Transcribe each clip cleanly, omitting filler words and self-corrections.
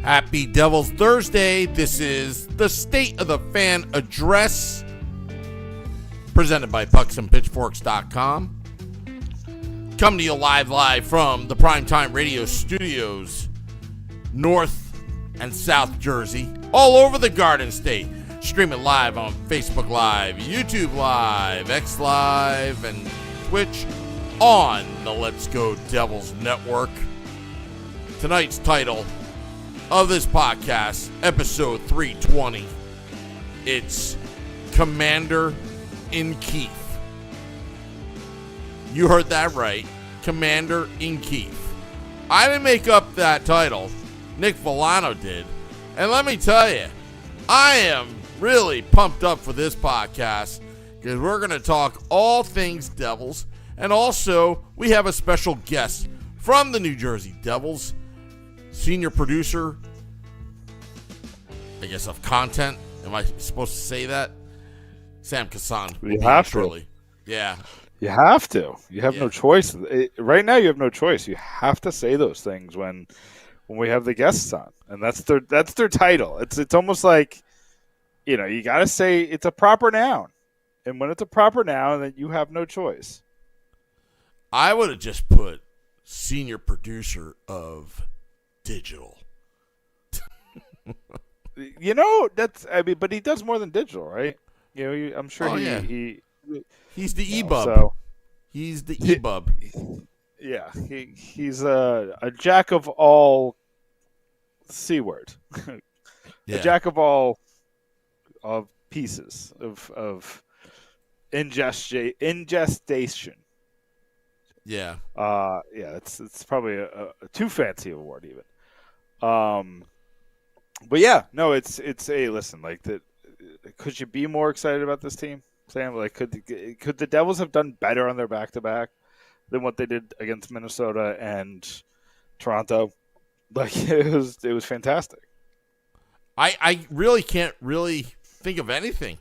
Happy Devils Thursday. This is the State of the Fan Address, presented by pucksandpitchforks.com. Coming to you live from the Primetime Radio Studios, North and South Jersey, all over the Garden State. Streaming live on Facebook Live, YouTube Live, X Live, and Twitch on the Let's Go Devils Network. Tonight's title of this podcast, episode 320, it's Commander in Keefe. You heard that right, Commander in Keefe. I didn't make up that title, Nick Villano did. And let me tell you, I am really pumped up for this podcast because we're going to talk all things Devils, and also we have a special guest from the New Jersey Devils, senior producer, I guess, of content. Am I supposed to say that? Sam Kasan. You have to. Yeah. You have to. You have no choice. Right now, you have no choice. You have to say those things when we have the guests on, and that's their title. It's almost like, you got to say it's a proper noun, and when it's a proper noun, then you have no choice. I would have just put senior producer of digital. But he does more than digital, right? I'm sure he's the e-bub. So, he's the e-bub. Yeah, he's a jack of all C-word. A jack of all of pieces of ingestation. Yeah. It's probably a too fancy award even. But yeah, no, it's a listen. Like that, could you be more excited about this team, Sam? Like, could the Devils have done better on their back-to-back than what they did against Minnesota and Toronto? Like, it was fantastic. I really can't really think of anything.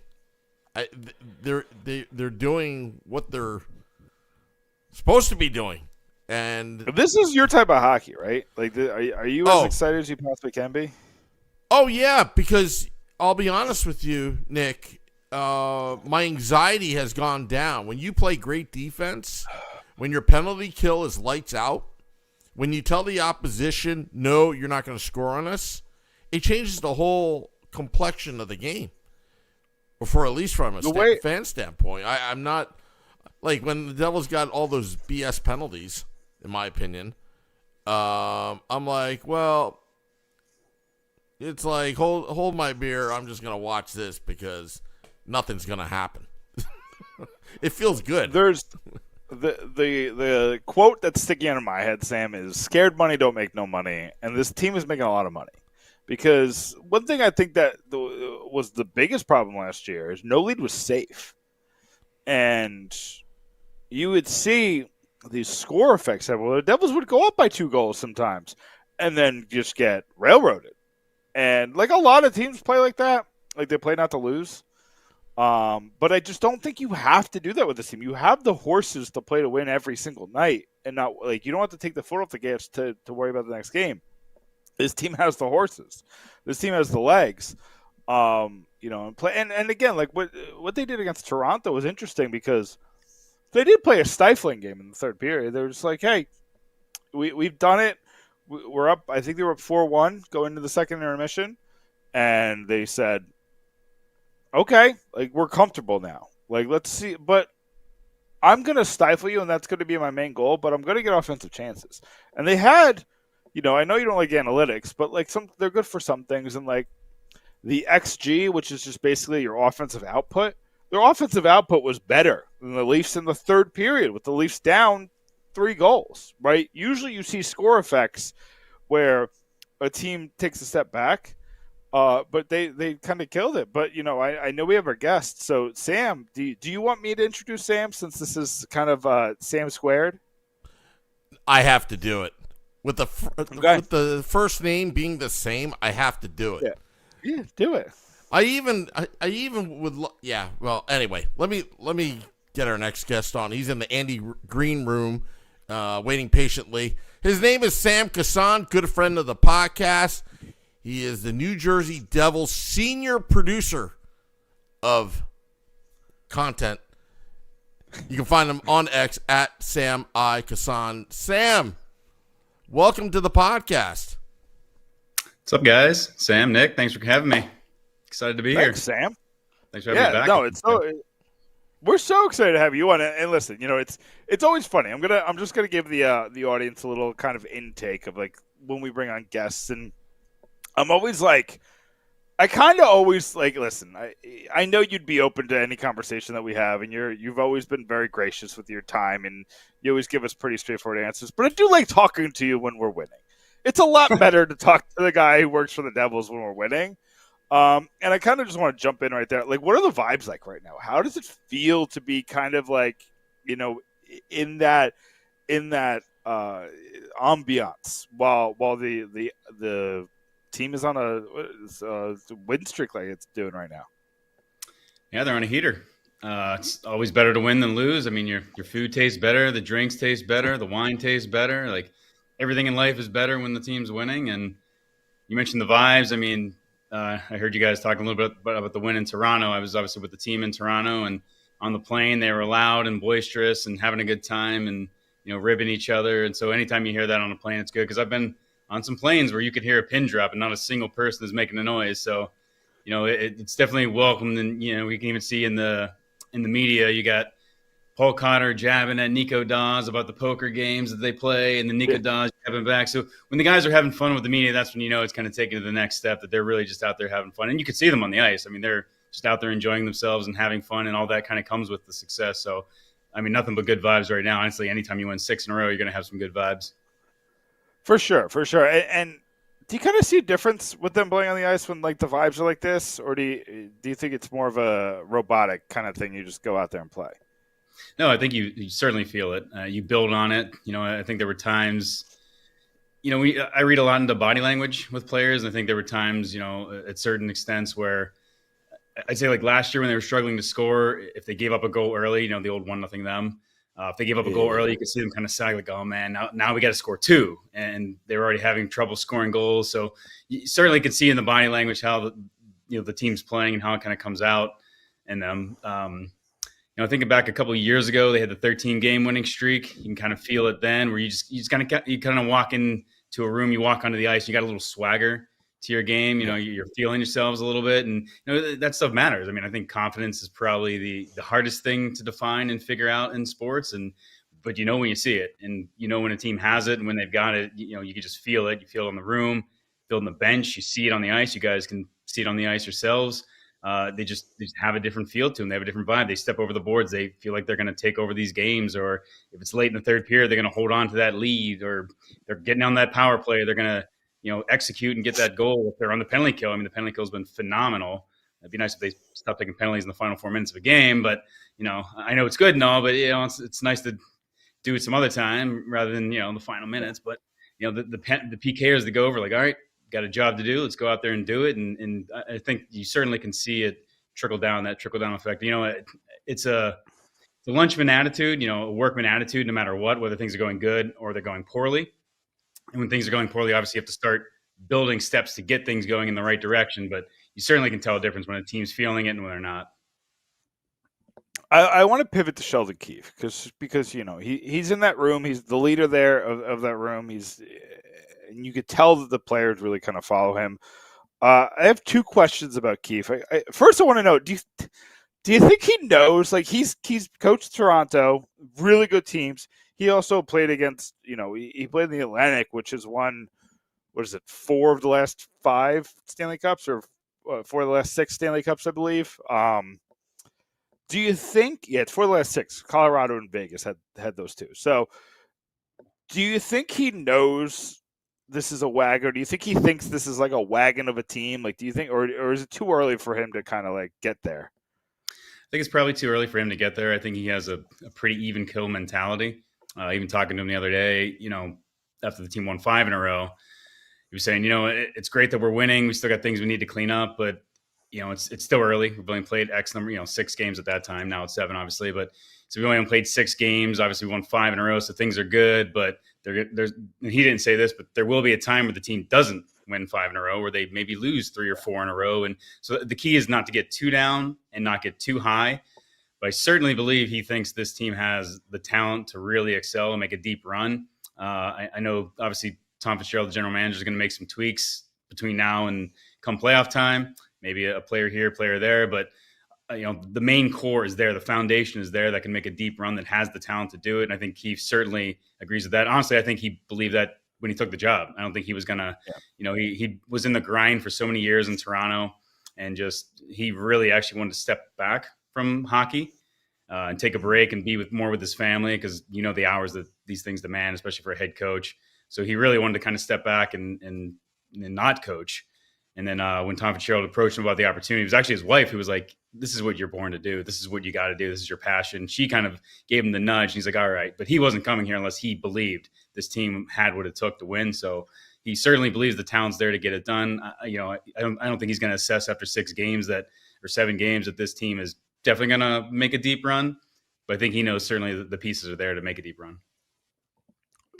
They're doing what they're supposed to be doing, and this is your type of hockey, right? Like, are you as excited as you possibly can be? Oh yeah, because I'll be honest with you, Nick. My anxiety has gone down when you play great defense. When your penalty kill is lights out, when you tell the opposition, no, you're not going to score on us, it changes the whole complexion of the game. Or at least from a fan standpoint. I'm not, like, when the Devils got all those BS penalties, in my opinion, I'm like, well, it's like, hold my beer, I'm just going to watch this because nothing's going to happen. It feels good. There's the quote that's sticking out of my head, Sam, is scared money don't make no money, and this team is making a lot of money. Because one thing I think that was the biggest problem last year is no lead was safe. And you would see these score effects everywhere. The Devils would go up by 2 goals sometimes and then just get railroaded. And like a lot of teams play like that, like they play not to lose. But I just don't think you have to do that with this team. You have the horses to play to win every single night, and not like you don't have to take the foot off the gas to worry about the next game. This team has the horses. This team has the legs. And play and again, like what they did against Toronto was interesting because they did play a stifling game in the third period. They were just like, hey, we've done it. We're up. I think they were up 4-1 going into the second intermission, and they said, okay, like we're comfortable now. Like let's see, but I'm gonna stifle you, and that's going to be my main goal. But I'm going to get offensive chances, and they had. I know you don't like analytics, but like they're good for some things, and like the XG, which is just basically your offensive output. Their offensive output was better than the Leafs in the third period, with the Leafs down 3 goals. Right? Usually, you see score effects where a team takes a step back, but they kind of killed it. But I know we have our guest, so Sam, do you want me to introduce Sam since this is kind of Sam squared? I have to do it. With Okay. with the first name being the same, I have to do it. Yeah, do it. I even would. Yeah. Well, anyway, let me get our next guest on. He's in the Andy Green room, waiting patiently. His name is Sam Kasan, good friend of the podcast. He is the New Jersey Devils senior producer of content. You can find him on X at Sam I Kasan. Sam, welcome to the podcast. What's up, guys? Sam, Nick, thanks for having me. Excited to be Thanks, here. Sam. Thanks for having me back. No, we're so excited to have you on. And listen, it's always funny. I'm just gonna give the audience a little kind of intake of like when we bring on guests, and I'm always like, I kind of always like, listen, I know you'd be open to any conversation that we have, and you've always been very gracious with your time, and you always give us pretty straightforward answers. But I do like talking to you when we're winning. It's a lot better to talk to the guy who works for the Devils when we're winning. And I kind of just want to jump in right there. Like, what are the vibes like right now? How does it feel to be kind of like, in that ambiance while the team is on a win streak like it's doing right now? Yeah, they're on a heater. It's always better to win than lose. I mean, your food tastes better, the drinks taste better, the wine tastes better. Like everything in life is better when the team's winning. And you mentioned the vibes. I mean, I heard you guys talking a little bit about the win in Toronto. I was obviously with the team in Toronto, and on the plane they were loud and boisterous and having a good time and ribbing each other. And so anytime you hear that on a plane, it's good, because I've been on some planes where you could hear a pin drop and not a single person is making a noise. So it's definitely welcome. And we can even see in the media, you got Paul Cotter jabbing at Nico Dawes about the poker games that they play, and then Nico Dawes jabbing back. So when the guys are having fun with the media, that's when it's kind of taking to the next step, that they're really just out there having fun. And you can see them on the ice. I mean, they're just out there enjoying themselves and having fun, and all that kind of comes with the success. So, I mean, nothing but good vibes right now. Honestly, anytime you win 6 in a row, you're going to have some good vibes. For sure. And do you kind of see a difference with them playing on the ice when like the vibes are like this, or do you think it's more of a robotic kind of thing? You just go out there and play. No, I think you certainly feel it. You build on it. I think there were times, I read a lot into body language with players. And I think there were times, at certain extents where I'd say like last year when they were struggling to score, if they gave up a goal early, the old 1-0 them. If they gave up a goal early, you could see them kind of sag like, oh man, now we got to score 2, and they were already having trouble scoring goals. So you certainly could see in the body language how the team's playing and how it kind of comes out. And thinking back a couple of years ago, they had the 13-game winning streak. You can kind of feel it then, where you kind of walk into a room, you walk onto the ice, you got a little swagger to your game. You're feeling yourselves a little bit, and that stuff matters. I mean, I think confidence is probably the hardest thing to define and figure out in sports. But when you see it, and when a team has it, and when they've got it, you can just feel it. You feel it in the room, feel it on the bench. You see it on the ice. You guys can see it on the ice yourselves. They just have a different feel to them. They have a different vibe. They step over the boards. They feel like they're going to take over these games, or if it's late in the third period, they're going to hold on to that lead, or they're getting on that power play. They're going to execute and get that goal if they're on the penalty kill. I mean, the penalty kill has been phenomenal. It'd be nice if they stopped taking penalties in the final 4 minutes of a game, but I know it's good and all, but it's nice to do it some other time rather than the final minutes. But the PKers that go over like, all right, got a job to do. Let's go out there and do it. And I think you certainly can see it trickle down, that trickle down effect. It's a lunchman attitude, a workman attitude, no matter what, whether things are going good or they're going poorly. And when things are going poorly, obviously you have to start building steps to get things going in the right direction. But you certainly can tell a difference when a team's feeling it and when they're not. I want to pivot to Sheldon Keefe because he's in that room. He's the leader there of that room. And you could tell that the players really kind of follow him. I have two questions about Keefe. First, I want to know: do you think he knows? Like he's coached Toronto, really good teams. He also played against he played in the Atlantic, which has won 4 of the last 5 Stanley Cups or 4 of the last 6 Stanley Cups, I believe. Do you think? Yeah, it's 4 of the last 6. Colorado and Vegas had those 2. So, do you think he knows this is a wagon, or do you think he thinks this is like a wagon of a team? Like, do you think, or is it too early for him to kind of like get there? I think it's probably too early for him to get there. I think he has a pretty even kill mentality. Even talking to him the other day, after the team won 5 in a row, he was saying, it's great that we're winning. We still got things we need to clean up, but it's still early. We've only played X number, 6 games at that time. Now it's 7, obviously, but so we only played 6 games. Obviously, we won 5 in a row, so things are good. But there's, and he didn't say this, but there will be a time where the team doesn't win 5 in a row, where they maybe lose 3 or 4 in a row. And so the key is not to get too down and not get too high. But I certainly believe he thinks this team has the talent to really excel and make a deep run. I know, obviously, Tom Fitzgerald, the general manager, is going to make some tweaks between now and come playoff time. Maybe a player here, player there, but the main core is there. The foundation is there that can make a deep run, that has the talent to do it. And I think Keefe certainly agrees with that. Honestly, I think he believed that when he took the job. I don't think he was gonna, he was in the grind for so many years in Toronto, and he really actually wanted to step back from hockey and take a break and be more with his family, because the hours that these things demand, especially for a head coach. So he really wanted to kind of step back and not coach. And then when Tom Fitzgerald approached him about the opportunity, it was actually his wife who was like, "This is what you're born to do. This is what you got to do. This is your passion." She kind of gave him the nudge. And he's like, "All right." But he wasn't coming here unless he believed this team had what it took to win. So he certainly believes the talent's there to get it done. I don't think he's going to assess after 6 games or 7 games that this team is definitely going to make a deep run. But I think he knows certainly that the pieces are there to make a deep run.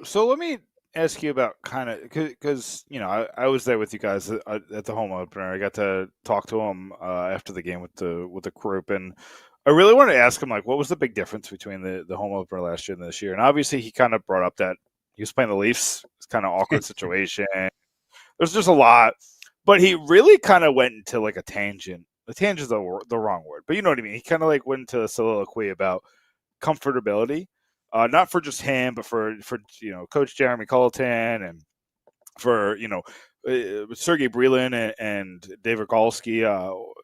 So let me ask you about kind of, because I was there with you guys at the home opener. I got to talk to him after the game with the group, and I really wanted to ask him, like, what was the big difference between the home opener last year and this year? And obviously he kind of brought up that he was playing the Leafs. It's kind of awkward situation. There's just a lot, but he really kind of went into like a tangent. The tangent is the wrong word, but you know what I mean. He kind of like went into a soliloquy about comfortability. Not for just him, but for Coach Jeremy Colleton, and for Sergei Brylin and David Golsky,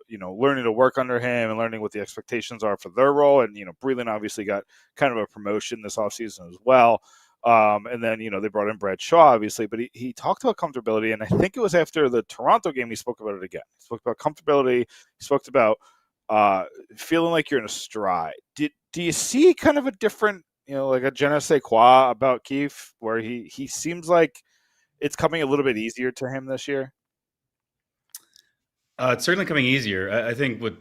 learning to work under him and learning what the expectations are for their role. And Brylin obviously got kind of a promotion this offseason as well. And then they brought in Brad Shaw, obviously, but he talked about comfortability, and I think it was after the Toronto game he spoke about it again. He spoke about comfortability. He spoke about feeling like you're in a stride. Do you see kind of a different, like a je ne sais quoi about Keefe, where he seems like it's coming a little bit easier to him this year? It's certainly coming easier. I think what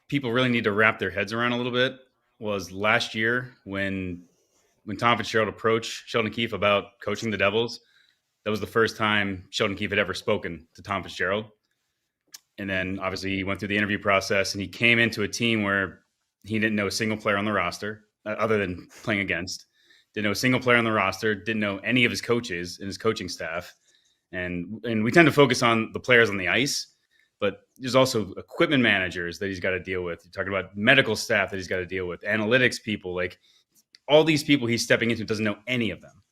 people really need to wrap their heads around a little bit was last year when Tom Fitzgerald approached Sheldon Keefe about coaching the Devils. That was the first time Sheldon Keefe had ever spoken to Tom Fitzgerald. And then obviously he went through the interview process, and he came into a team where he didn't know a single player on the roster other than playing against. Didn't know a single player on the roster, didn't know any of his coaches and his coaching staff. And we tend to focus on the players on the ice, but there's also equipment managers that he's got to deal with. You're talking about medical staff that he's got to deal with, analytics people, like all these people he's stepping into doesn't know any of them,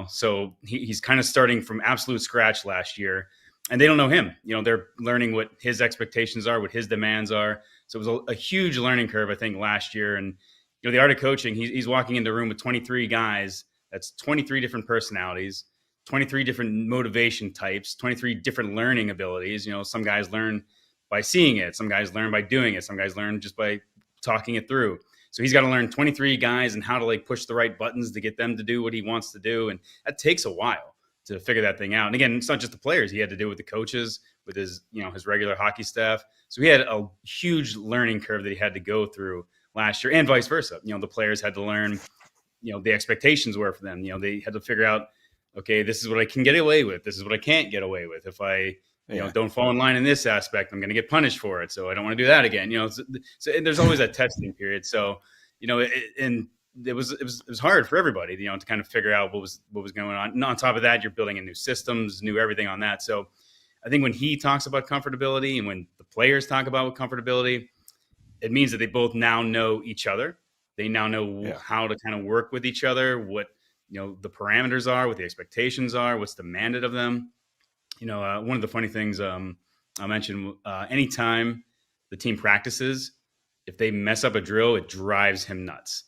so he's kind of starting from absolute scratch last year, and they don't know him. They're learning what his expectations are, what his demands are. So it was a huge learning curve, I think, last year. And the art of coaching, he's walking into a room with 23 guys. That's 23 different personalities, 23 different motivation types, 23 different learning abilities. Some guys learn by seeing it. Some guys learn by doing it. Some guys learn just by talking it through. So he's got to learn 23 guys and how to push the right buttons to get them to do what he wants to do. And that takes a while to figure that thing out. And again, it's not just the players. He had to do with the coaches, with his, his regular hockey staff. So he had a huge learning curve that he had to go through last year, and vice versa. The players had to learn, the expectations were for them. They had to figure out okay, this is what I can get away with. This is what I can't get away with. If I, don't fall in line in this aspect, I'm going to get punished for it. So I don't want to do that again. So there's always that testing period. So, and it was hard for everybody, to kind of figure out what was going on. And on top of that, you're building in new systems, new everything on that. So I think when he talks about comfortability and when the players talk about comfortability, it means that they both now know each other. They now know how to kind of work with each other, what, the parameters are, what the expectations are, what's demanded of them. One of the funny things I mentioned, anytime the team practices, if they mess up a drill, it drives him nuts.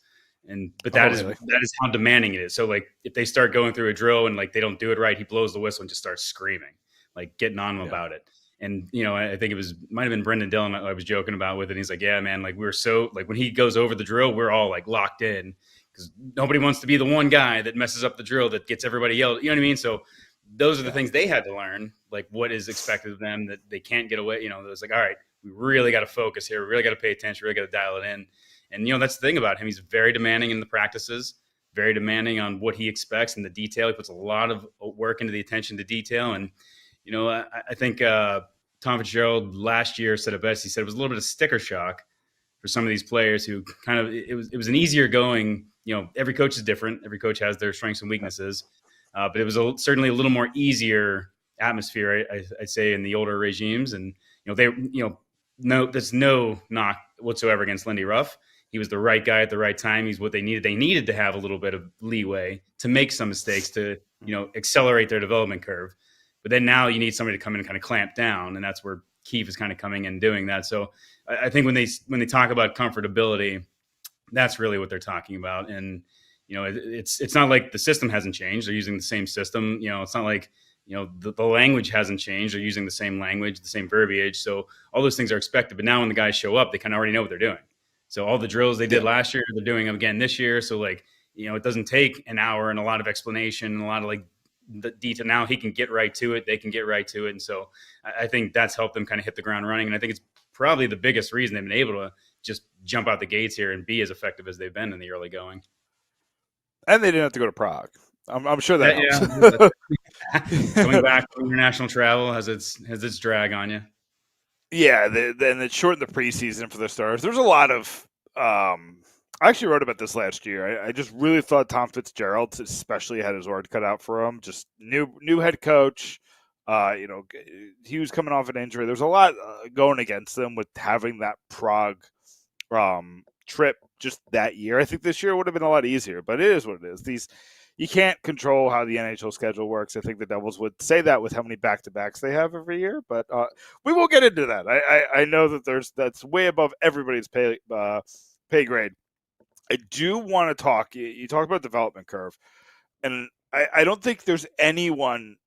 But that is how demanding it is. So like if they start going through a drill and like they don't do it right, he blows the whistle and just starts screaming, like getting on them about it. And, I think might have been Brendan Dillon I was joking about with it. He's like, yeah, man, like we're so like when he goes over the drill, we're all like locked in because nobody wants to be the one guy that messes up the drill that gets everybody yelled. You know what I mean? So those are the things they had to learn, like what is expected of them that they can't get away. It was like, all right, we really got to focus here. We really got to pay attention. We really got to dial it in. And, that's the thing about him. He's very demanding in the practices, very demanding on what he expects and the detail. He puts a lot of work into the attention to detail. And, I think Tom Fitzgerald last year said it best. He said it was a little bit of sticker shock for some of these players who kind of, it was an easier going, every coach is different. Every coach has their strengths and weaknesses. But it was certainly a little more easier atmosphere, I'd say, in the older regimes. And, there's no knock whatsoever against Lindy Ruff. He was the right guy at the right time. He's what they needed. They needed to have a little bit of leeway to make some mistakes to, accelerate their development curve. But then now you need somebody to come in and kind of clamp down. And that's where Keefe is kind of coming in and doing that. So I think when they talk about comfortability, that's really what they're talking about. And, it's not like the system hasn't changed. They're using the same system. It's not like, the language hasn't changed. They're using the same language, the same verbiage. So all those things are expected. But now when the guys show up, they kind of already know what they're doing. So all the drills they did last year, they're doing them again this year. So like, it doesn't take an hour and a lot of explanation and a lot of like the detail. Now he can get right to it. They can get right to it. And so I think that's helped them kind of hit the ground running. And I think it's probably the biggest reason they've been able to just jump out the gates here and be as effective as they've been in the early going. And they didn't have to go to Prague. I'm sure that helps. Going back to international travel has its drag on you. Yeah, then it shortened the preseason for the stars. There's a lot of I actually wrote about this last year. I just really thought Tom Fitzgerald especially had his work cut out for him. Just new head coach. He was coming off an injury. There's a lot going against them with having that Prague trip just that year. I think this year would have been a lot easier, but it is what it is. You can't control how the NHL schedule works. I think the Devils would say that with how many back-to-backs they have every year, but we will get into that. I know that that's way above everybody's pay grade. I do want to talk. You talk about development curve, and I don't think there's anyone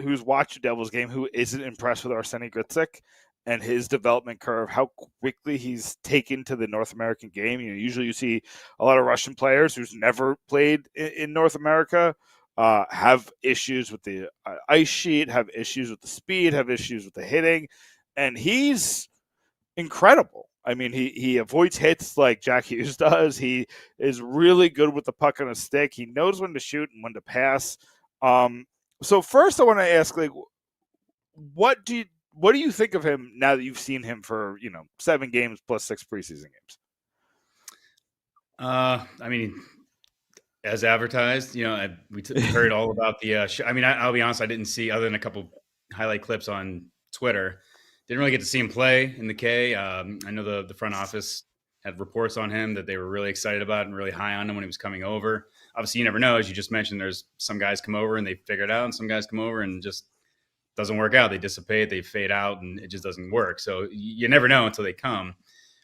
who's watched a Devils game who isn't impressed with Arseny Gritsik and his development curve, how quickly he's taken to the North American game. Usually you see a lot of Russian players who's never played in North America have issues with the ice sheet, have issues with the speed, have issues with the hitting, and he's incredible. I mean, he avoids hits like Jack Hughes does. He is really good with the puck on a stick. He knows when to shoot and when to pass. So first I want to ask, like, what do you think of him now that you've seen him for, 7 games plus 6 preseason games? I mean, as advertised, we heard all about the I'll be honest, I didn't see, other than a couple highlight clips on Twitter, didn't really get to see him play in the K. I know the front office had reports on him that they were really excited about and really high on him when he was coming over. Obviously, you never know. As you just mentioned, there's some guys come over and they figure it out, and some guys come over and just doesn't work out. They dissipate, they fade out, and it just doesn't work. So you never know until they come.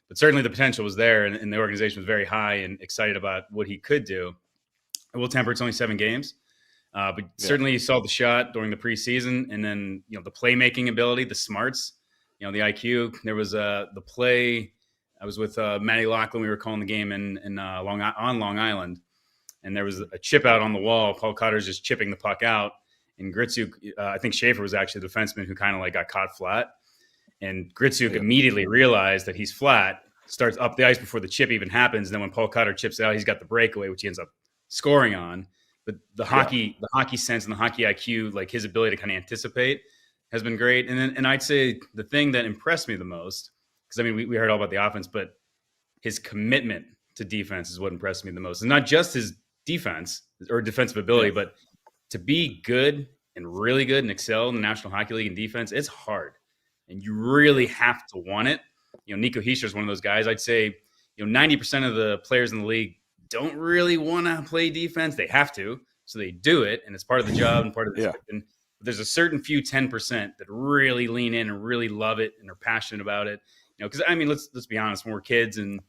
But certainly the potential was there, and the organization was very high and excited about what he could do. I will temper, it's only 7 games. But certainly you saw the shot during the preseason, and then the playmaking ability, the smarts, the IQ. There was the play. I was with Matty Lachlan. We were calling the game on Long Island, and there was a chip out on the wall. Paul Cutter's just chipping the puck out, and Gritsuk, I think Schaefer was actually the defenseman who kind of like got caught flat, and Gritsuk immediately realized that he's flat, starts up the ice before the chip even happens. And then when Paul Cutter chips out, he's got the breakaway, which he ends up scoring on. but the hockey sense and the hockey IQ, like his ability to kind of anticipate, has been great. And I'd say the thing that impressed me the most, because I mean we heard all about the offense, but his commitment to defense is what impressed me the most. And not just his defense or defensive ability, but to be good and really good and excel in the National Hockey League in defense, it's hard. And you really have to want it. Nico Hischier is one of those guys. I'd say, 90% of the players in the league don't really want to play defense. They have to, so they do it, and it's part of the job and part of the and there's a certain few 10% that really lean in and really love it and are passionate about it. Because I mean, let's be honest, when we're kids and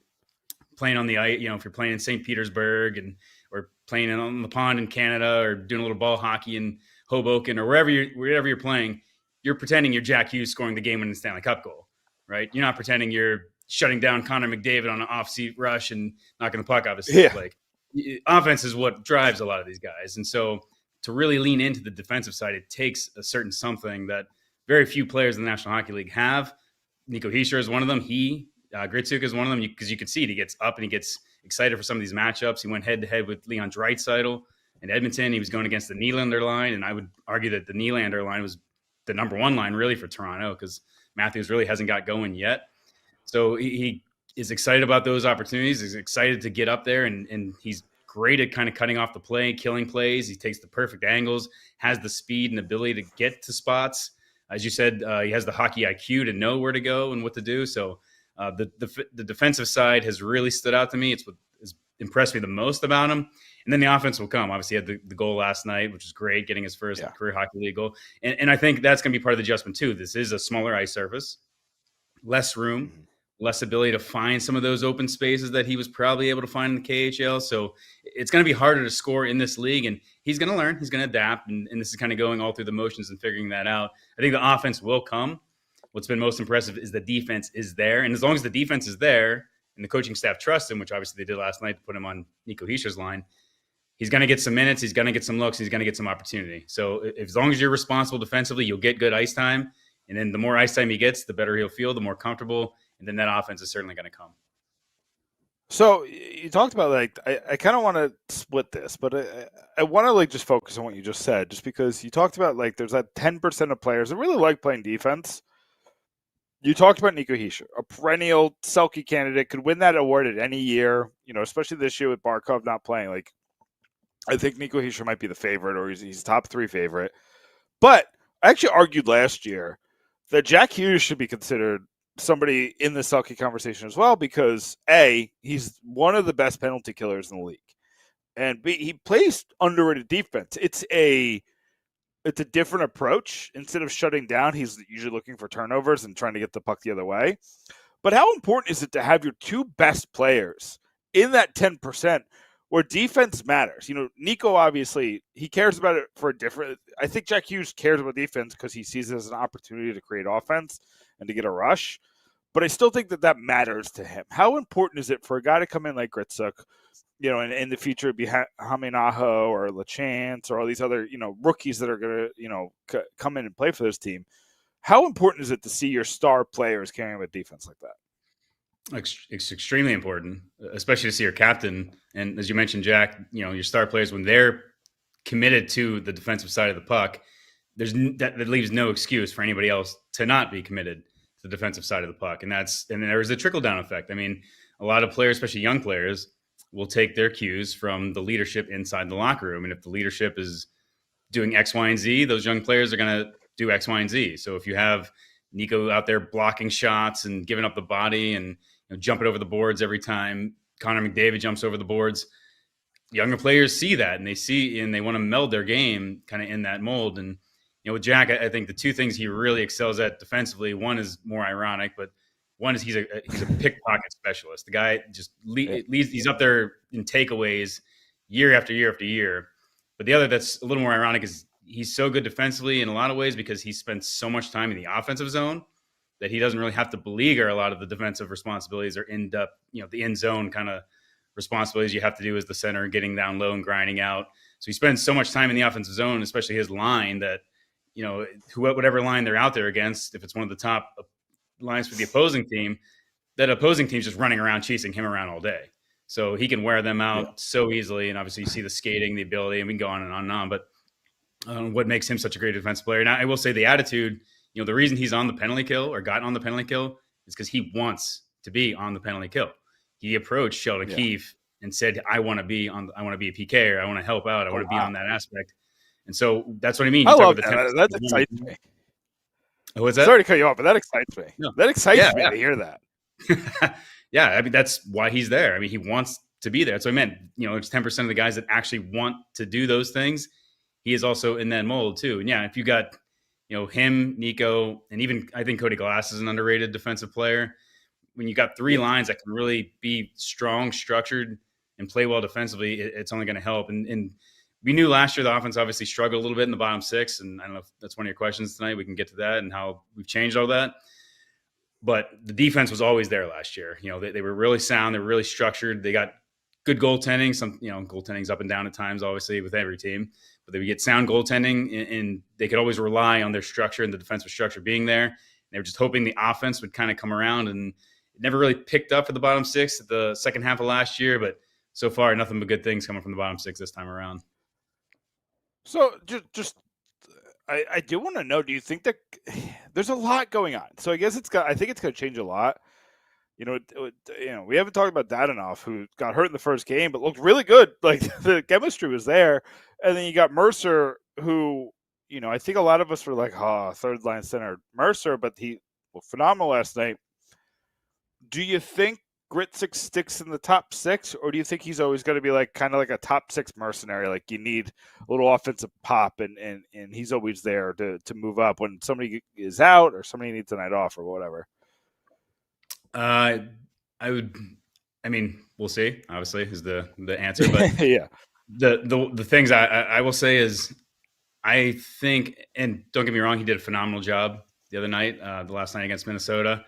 playing on the ice, if you're playing in St. Petersburg or playing on the pond in Canada or doing a little ball hockey in Hoboken or wherever you're playing, you're pretending you're Jack Hughes scoring the game-winning Stanley Cup goal, right? You're not pretending you're shutting down Connor McDavid on an off-seat rush and knocking the puck off his stick. Like, offense is what drives a lot of these guys. And so to really lean into the defensive side, it takes a certain something that very few players in the National Hockey League have. Nico Hischier is one of them. Gritsuk is one of them, because you could see it. He gets up and he gets excited for some of these matchups. He went head-to-head with Leon Draisaitl in Edmonton. He was going against the Nylander line, and I would argue that the Nylander line was the number one line really for Toronto, because Matthews really hasn't got going yet. So he is excited about those opportunities. He's excited to get up there, and he's great at kind of cutting off the play, killing plays. He takes the perfect angles, has the speed and ability to get to spots. As you said, he has the hockey IQ to know where to go and what to do. So the defensive side has really stood out to me. It's what has impressed me the most about him. And then the offense will come. Obviously, he had the goal last night, which is great, getting his first career hockey league goal. And I think that's going to be part of the adjustment too. This is a smaller ice surface, less room, less ability to find some of those open spaces that he was probably able to find in the KHL. So it's going to be harder to score in this league, and he's going to learn, he's going to adapt. And this is kind of going all through the motions and figuring that out. I think the offense will come. What's been most impressive is the defense is there. And as long as the defense is there and the coaching staff trusts him, which obviously they did last night to put him on Nico Hischier's line, he's going to get some minutes, he's going to get some looks, he's going to get some opportunity. So as long as you're responsible defensively, you'll get good ice time. And then the more ice time he gets, the better he'll feel, the more comfortable. And then that offense is certainly going to come. So you talked about, like, I kind of want to split this, but I want to, like, just focus on what you just said, just because you talked about, like, there's that 10% of players that really like playing defense. You talked about Nico Hischier, a perennial Selke candidate, could win that award at any year, especially this year with Barkov not playing. Like, I think Nico Hischier might be the favorite, or he's top 3 favorite. But I actually argued last year that Jack Hughes should be considered somebody in the Selke conversation as well, because A, he's one of the best penalty killers in the league, and B, he plays underrated defense. It's a different approach. Instead of shutting down, he's usually looking for turnovers and trying to get the puck the other way. But how important is it to have your 2 best players in that 10% where defense matters? Nico, obviously, he cares about it for a different. I think Jack Hughes cares about defense because he sees it as an opportunity to create offense and to get a rush. But I still think that matters to him. How important is it for a guy to come in like Gritsuk, and in the future it'd be Haminaho or LaChance or all these other, rookies that are going to, come in and play for this team? How important is it to see your star players carrying a defense like that? It's extremely important, especially to see your captain. And as you mentioned, Jack, your star players, when they're committed to the defensive side of the puck, that leaves no excuse for anybody else to not be committed to the defensive side of the puck. And there's a trickle down effect. I mean, a lot of players, especially young players, will take their cues from the leadership inside the locker room. And if the leadership is doing X, Y, and Z, those young players are going to do X, Y, and Z. So if you have Nico out there blocking shots and giving up the body and jumping over the boards every time Connor McDavid jumps over the boards, younger players see that and they want to meld their game kind of in that mold. And with Jack, I think the 2 things he really excels at defensively, one is more ironic, but one is he's a pickpocket specialist. The guy just leads. He's up there in takeaways year after year after year. But the other that's a little more ironic is he's so good defensively in a lot of ways because he spends so much time in the offensive zone that he doesn't really have to beleaguer a lot of the defensive responsibilities or end up, the end zone kind of responsibilities you have to do as the center, getting down low and grinding out. So he spends so much time in the offensive zone, especially his line, that, whatever line they're out there against, if it's one of the top lines for the opposing team, that opposing team's just running around chasing him around all day. So he can wear them out so easily. And obviously you see the skating, the ability, and we can go on and on and on. But what makes him such a great defensive player? And I will say the attitude, the reason he's on the penalty kill or got on the penalty kill is because he wants to be on the penalty kill. He approached Sheldon Keefe and said, I want to be a PK, or I want to help out. I want to be on that aspect. And so that's what I mean. I love that. That excites me. What's that? Sorry to cut you off, but that excites me. No. That excites me to hear that. Yeah, I mean, that's why he's there. I mean, he wants to be there. So I meant, it's 10% of the guys that actually want to do those things. He is also in that mold too. And if you got, him, Nico, and even I think Cody Glass is an underrated defensive player. When you got three lines that can really be strong, structured, and play well defensively, it's only going to help. And we knew last year the offense obviously struggled a little bit in the bottom six. And I don't know if that's one of your questions tonight. We can get to that and how we've changed all that. But the defense was always there last year. They were really sound. They were really structured. They got good goaltending. Some, goaltending's up and down at times, obviously, with every team. But they would get sound goaltending, and they could always rely on their structure and the defensive structure being there. And they were just hoping the offense would kind of come around, and it never really picked up at the bottom six at the second half of last year. But so far, nothing but good things coming from the bottom six this time around. So I do want to know, do you think that there's a lot going on? So I guess I think it's going to change a lot. We haven't talked about Dadonov, who got hurt in the first game, but looked really good. Like the chemistry was there. And then you got Mercer, who, I think a lot of us were like, third line center Mercer, but he was phenomenal last night. Do you think Gritsik sticks in the top six, or do you think he's always going to be like kind of like a top six mercenary? Like you need a little offensive pop, and he's always there to move up when somebody is out or somebody needs a night off or whatever. We'll see, obviously, is the answer. But yeah. The things I will say is I think, and don't get me wrong, he did a phenomenal job the other night, the last night against Minnesota.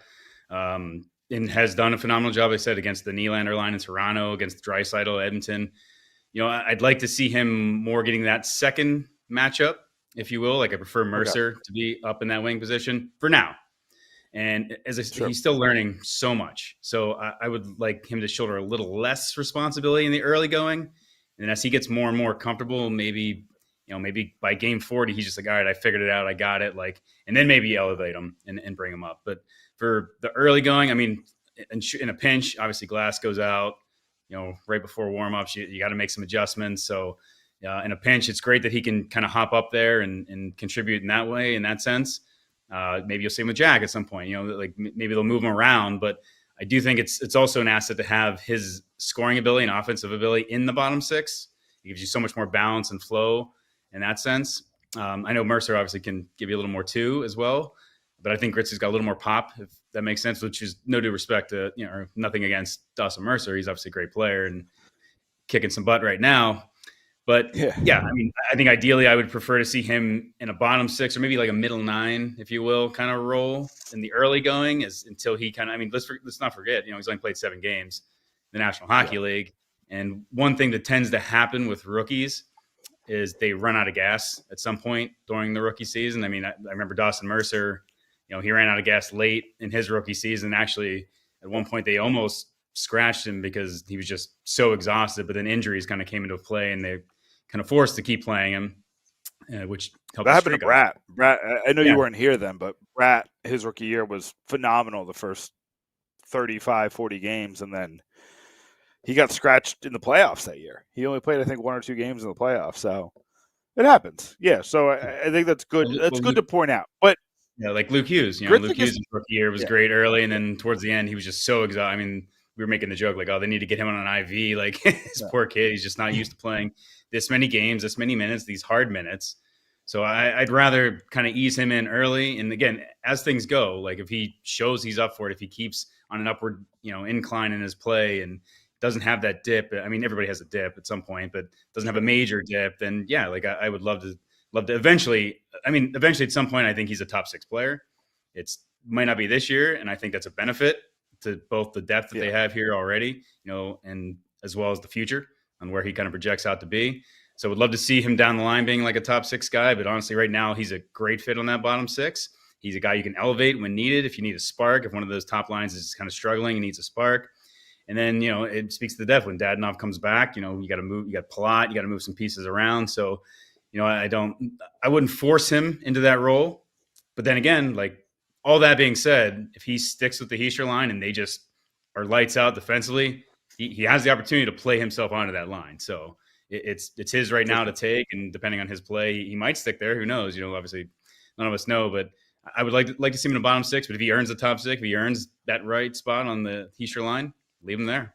And has done a phenomenal job, I said, against the Nylander line in Toronto, against Draisaitl, Edmonton. I'd like to see him more getting that second matchup, if you will. Like I prefer Mercer to be up in that wing position for now. And as I said, he's still learning so much. So I would like him to shoulder a little less responsibility in the early going. And as he gets more and more comfortable, maybe by game 40, he's just like, all right, I figured it out. I got it. And then maybe elevate him and bring him up. But for the early going, in a pinch, obviously Glass goes out, right before warmups, you got to make some adjustments. So in a pinch, it's great that he can kind of hop up there and contribute in that way, in that sense. Maybe you'll see him with Jack at some point, maybe they'll move him around, but I do think it's also an asset to have his scoring ability and offensive ability in the bottom six. It gives you so much more balance and flow in that sense. I know Mercer obviously can give you a little more too as well, but I think Gritzy's got a little more pop, if that makes sense, which is no due respect to, or nothing against Dawson Mercer. He's obviously a great player and kicking some butt right now. But I think ideally I would prefer to see him in a bottom six or maybe like a middle nine, if you will, kind of role in the early going until he kind of, let's not forget, he's only played 7 games in the National Hockey League. And one thing that tends to happen with rookies is they run out of gas at some point during the rookie season. I remember Dawson Mercer, he ran out of gas late in his rookie season. Actually, at one point they almost scratched him because he was just so exhausted, but then injuries kind of came into play and they kind of forced to keep playing him, which helped. That happened to Bratt. Bratt, I know you weren't here then, but Bratt, his rookie year was phenomenal the first 35, 40 games, and then he got scratched in the playoffs that year. He only played, I think, 1 or 2 games in the playoffs, so it happens. Yeah, so I think that's good. That's good to point out. But like Luke Hughes, Luke Hughes' rookie year was great early, and then towards the end, he was just so exhausted. We were making the joke like, oh, they need to get him on an IV. Like this poor kid, he's just not used to playing this many games, this many minutes, these hard minutes. So I'd rather kind of ease him in early. And again, as things go, like if he shows he's up for it, if he keeps on an upward, incline in his play and doesn't have that dip. Everybody has a dip at some point, but doesn't have a major dip. Then I would love to eventually. Eventually at some point, I think he's a top 6 player. Might not be this year, and I think that's a benefit to both the depth that they have here already, and as well as the future on where he kind of projects out to be. So would love to see him down the line being like a top 6 guy, but honestly right now he's a great fit on that bottom 6. He's a guy you can elevate when needed, if you need a spark, if one of those top lines is kind of struggling and needs a spark. And then, it speaks to the depth. When Dadonov comes back, you got to move, you got Palat, you got to move some pieces around. So, I wouldn't force him into that role. But then again, like all that being said, if he sticks with the Heischer line and they just are lights out defensively, he has the opportunity to play himself onto that line. So it's his right now to take. And depending on his play, he might stick there. Who knows? Obviously none of us know, but I would like to see him in the bottom six. But if he earns the top six, if he earns that right spot on the Heischer line, leave him there.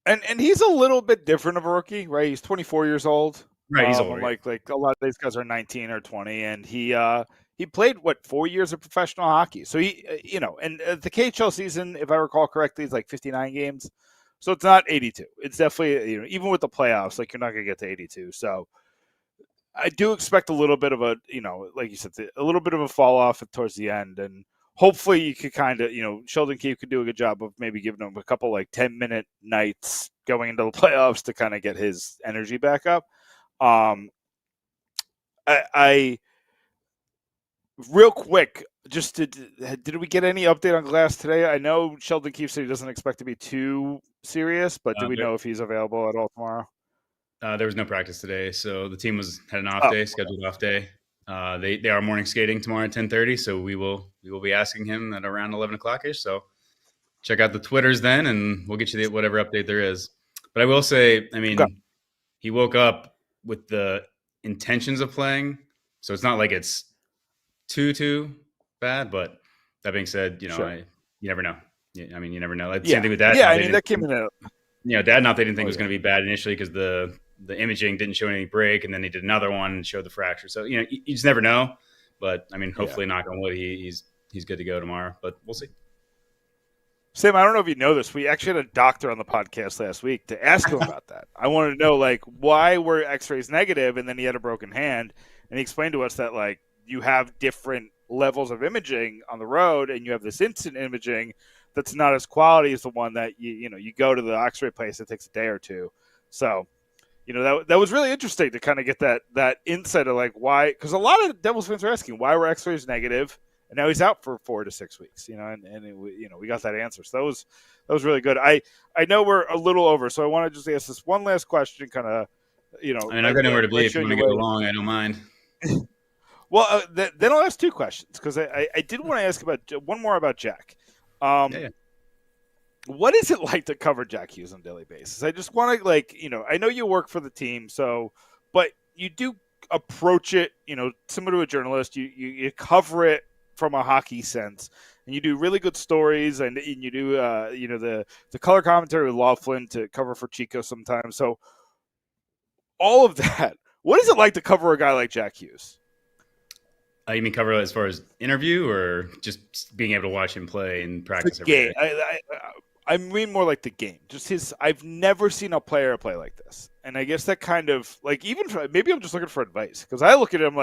And he's a little bit different of a rookie, right? He's 24 years old. Right, he's old. Like a lot of these guys are 19 or 20, and he played 4 years of professional hockey. So he, and the KHL season, if I recall correctly, is like 59 games. So it's not 82. It's definitely, even with the playoffs, like you're not going to get to 82. So I do expect a little bit of a, like you said, a little bit of a fall off towards the end, and hopefully you could kind of, Sheldon Keefe could do a good job of maybe giving him a couple 10-minute nights going into the playoffs to kind of get his energy back up. I real quick, did we get any update on Glass today? I know Sheldon Keefe said he doesn't expect to be too serious, but do we know if he's available at all tomorrow? There was no practice today, so the team had an off day, scheduled off day. They are morning skating tomorrow at 10:30, so we will be asking him at around 11 o'clock-ish. So check out the Twitters then, and we'll get you whatever update there is. But I will say, he woke up with the intentions of playing, so it's not like it's too bad. But that being said, sure. You never know. You never know. Same thing with that. Yeah, that came in. Dadonov they didn't think it was going to be bad initially because the imaging didn't show any break, and then he did another one and showed the fracture. So you just never know. But hopefully, knock on wood, he's good to go tomorrow. But we'll see. Sam, I don't know if you know this. We actually had a doctor on the podcast last week to ask him about that. I wanted to know why were X-rays negative, and then he had a broken hand, and he explained to us that you have different levels of imaging on the road, and you have this instant imaging that's not as quality as the one that you go to the X-ray place. It takes a day or two. So, that was really interesting to kind of get that insight of why, because a lot of Devils fans are asking why were X-rays negative, and now he's out for 4 to 6 weeks. We got that answer. So that was really good. I know we're a little over, so I want to just ask this one last question, kind of. I've got nowhere to be. If you want to go long, I don't mind. Well, then I'll ask two questions, because I did want to ask about one more about Jack. Yeah. What is it like to cover Jack Hughes on a daily basis? I just want to I know you work for the team, but you do approach it, similar to a journalist. You cover it from a hockey sense, and you do really good stories, and you do the color commentary with Laughlin to cover for Chico sometimes. So all of that, what is it like to cover a guy like Jack Hughes? You mean cover as far as interview, or just being able to watch him play and practice every day? I mean more like the game. Just I've never seen a player play like this, and I guess that kind of maybe I'm just looking for advice, because I look at him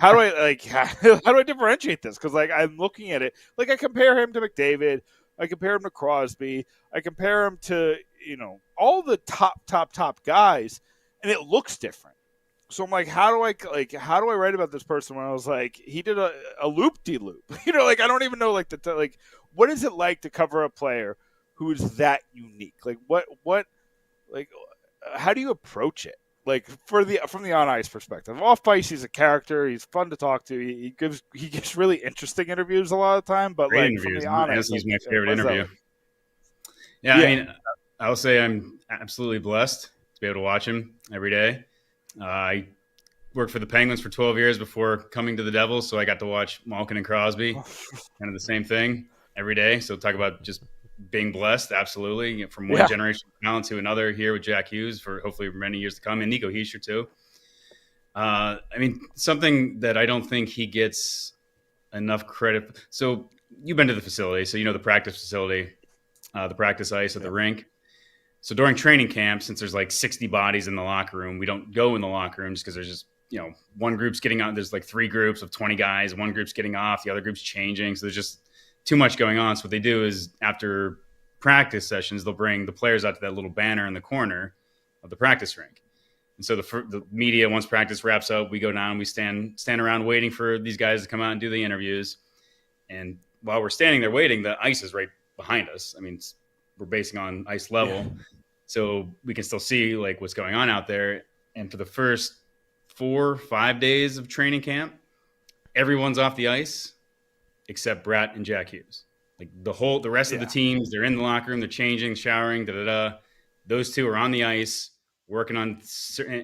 how do I how do I differentiate this? Because I'm looking at it I compare him to McDavid, I compare him to Crosby, I compare him to all the top guys, and it looks different. So I'm how do I write about this person when I was he did a loop-de-loop? I don't even know what is it like to cover a player who is that unique? How do you approach it? From the on ice perspective. Off ice, he's a character. He's fun to talk to. He gives really interesting interviews a lot of the time. But from the on ice, he's my favorite interview. Yeah, I'll say I'm absolutely blessed to be able to watch him every day. I worked for the Penguins for 12 years before coming to the Devils, so I got to watch Malkin and Crosby, kind of the same thing every day. So talk about just being blessed, absolutely, from one generation of talent to another here with Jack Hughes for hopefully many years to come, and Nico Hischier too. Something that I don't think he gets enough credit. So you've been to the facility, so the practice facility, the practice ice at the rink. So during training camp, since there's 60 bodies in the locker room, we don't go in the locker room just because there's just, one group's getting on. There's 3 groups of 20 guys. One group's getting off. The other group's changing. So there's just too much going on. So what they do is after practice sessions, they'll bring the players out to that little banner in the corner of the practice rink. And so the media, once practice wraps up, we go down, we stand around waiting for these guys to come out and do the interviews. And while we're standing there waiting, the ice is right behind us. we're basing on ice level. So we can still see like what's going on out there. And for the first 4-5 days of training camp, everyone's off the ice except Bratt and Jack Hughes. Like the rest of the teams, they're in the locker room, they're changing, showering, Those two are on the ice working on,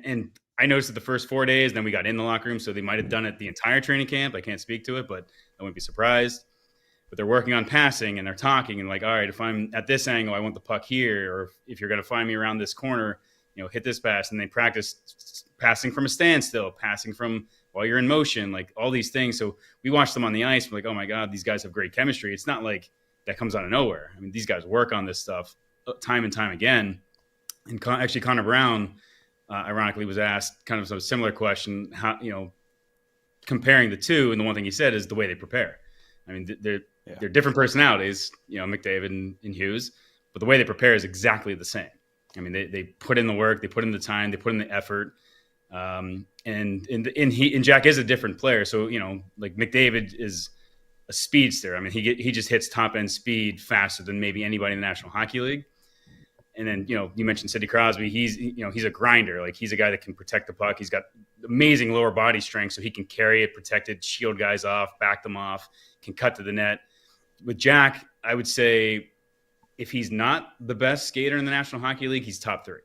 and I noticed it the first 4 days. Then we got in the locker room, so they might have done it the entire training camp. I can't speak to it, but I wouldn't be surprised. But they're working on passing, and they're talking, and like, all right, if I'm at this angle, I want the puck here, or if you're going to find me around this corner, hit this pass. And they practice passing from a standstill, passing from while you're in motion, like all these things. So we watched them on the ice. We're like, oh my God, these guys have great chemistry. It's not like that comes out of nowhere. I mean, these guys work on this stuff time and time again. And actually, Connor Brown, ironically, was asked kind of a similar question, how, comparing the two. And the one thing he said is the way they prepare. I mean, they're different personalities, McDavid and Hughes, but the way they prepare is exactly the same. I mean, they put in the work, they put in the time, they put in the effort. And Jack is a different player. So, like McDavid is a speedster. I mean, he just hits top end speed faster than maybe anybody in the National Hockey League. And then, you mentioned Sidney Crosby. He's a grinder. Like, he's a guy that can protect the puck. He's got amazing lower body strength, so he can carry it, protect it, shield guys off, back them off, can cut to the net. With Jack, I would say if he's not the best skater in the National Hockey League, he's top 3.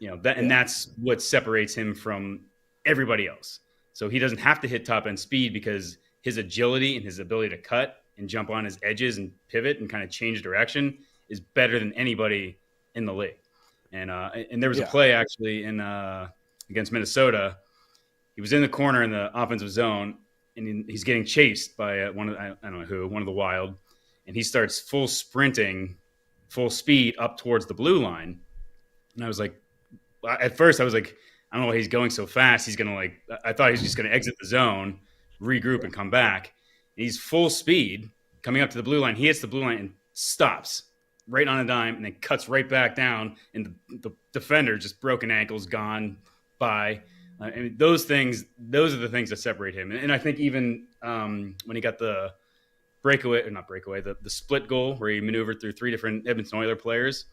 And that's what separates him from everybody else. So he doesn't have to hit top end speed because his agility and his ability to cut and jump on his edges and pivot and kind of change direction is better than anybody in the league. And there was a play actually in against Minnesota. He was in the corner in the offensive zone, and he's getting chased by I don't know who, one of the Wild, and he starts full sprinting, full speed up towards the blue line. And I was like, at first I was like, I don't know why he's going so fast. He's gonna I thought he was just gonna exit the zone, regroup, and come back. And he's full speed coming up to the blue line. He hits the blue line and stops right on a dime, and then cuts right back down, and the defender just broken ankles, gone by. And those are the things that separate him. And I think even when he got the the split goal where he maneuvered through 3 different Edmonton Oilers players,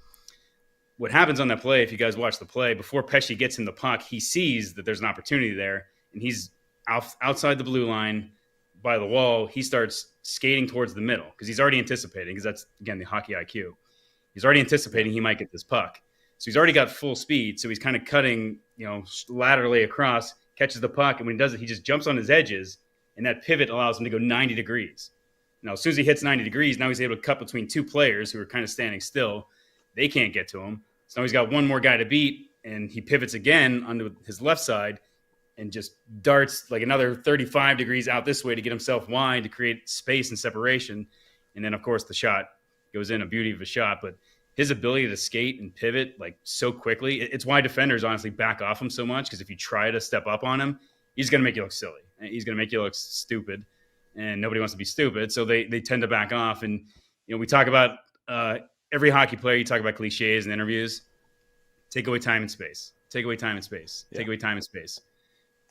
what happens on that play, if you guys watch the play, before Pesce gets him the puck, he sees that there's an opportunity there, and he's outside the blue line by the wall. He starts skating towards the middle because he's already anticipating, because that's, again, the hockey IQ. He's already anticipating he might get this puck. So he's already got full speed. So he's kind of cutting, laterally across, catches the puck. And when he does it, he just jumps on his edges, and that pivot allows him to go 90 degrees. Now, as soon as he hits 90 degrees, now he's able to cut between 2 players who are kind of standing still. They can't get to him. So now he's got one more guy to beat, and he pivots again onto his left side and just darts like another 35 degrees out this way to get himself wide to create space and separation. And then, of course, the shot goes in, a beauty of a shot. But his ability to skate and pivot like so quickly, it's why defenders honestly back off him so much, because if you try to step up on him, he's going to make you look silly. He's going to make you look stupid, and nobody wants to be stupid. So they tend to back off. And, we talk about every hockey player, you talk about cliches in interviews. Take away time and space. Take away time and space. Take away time and space.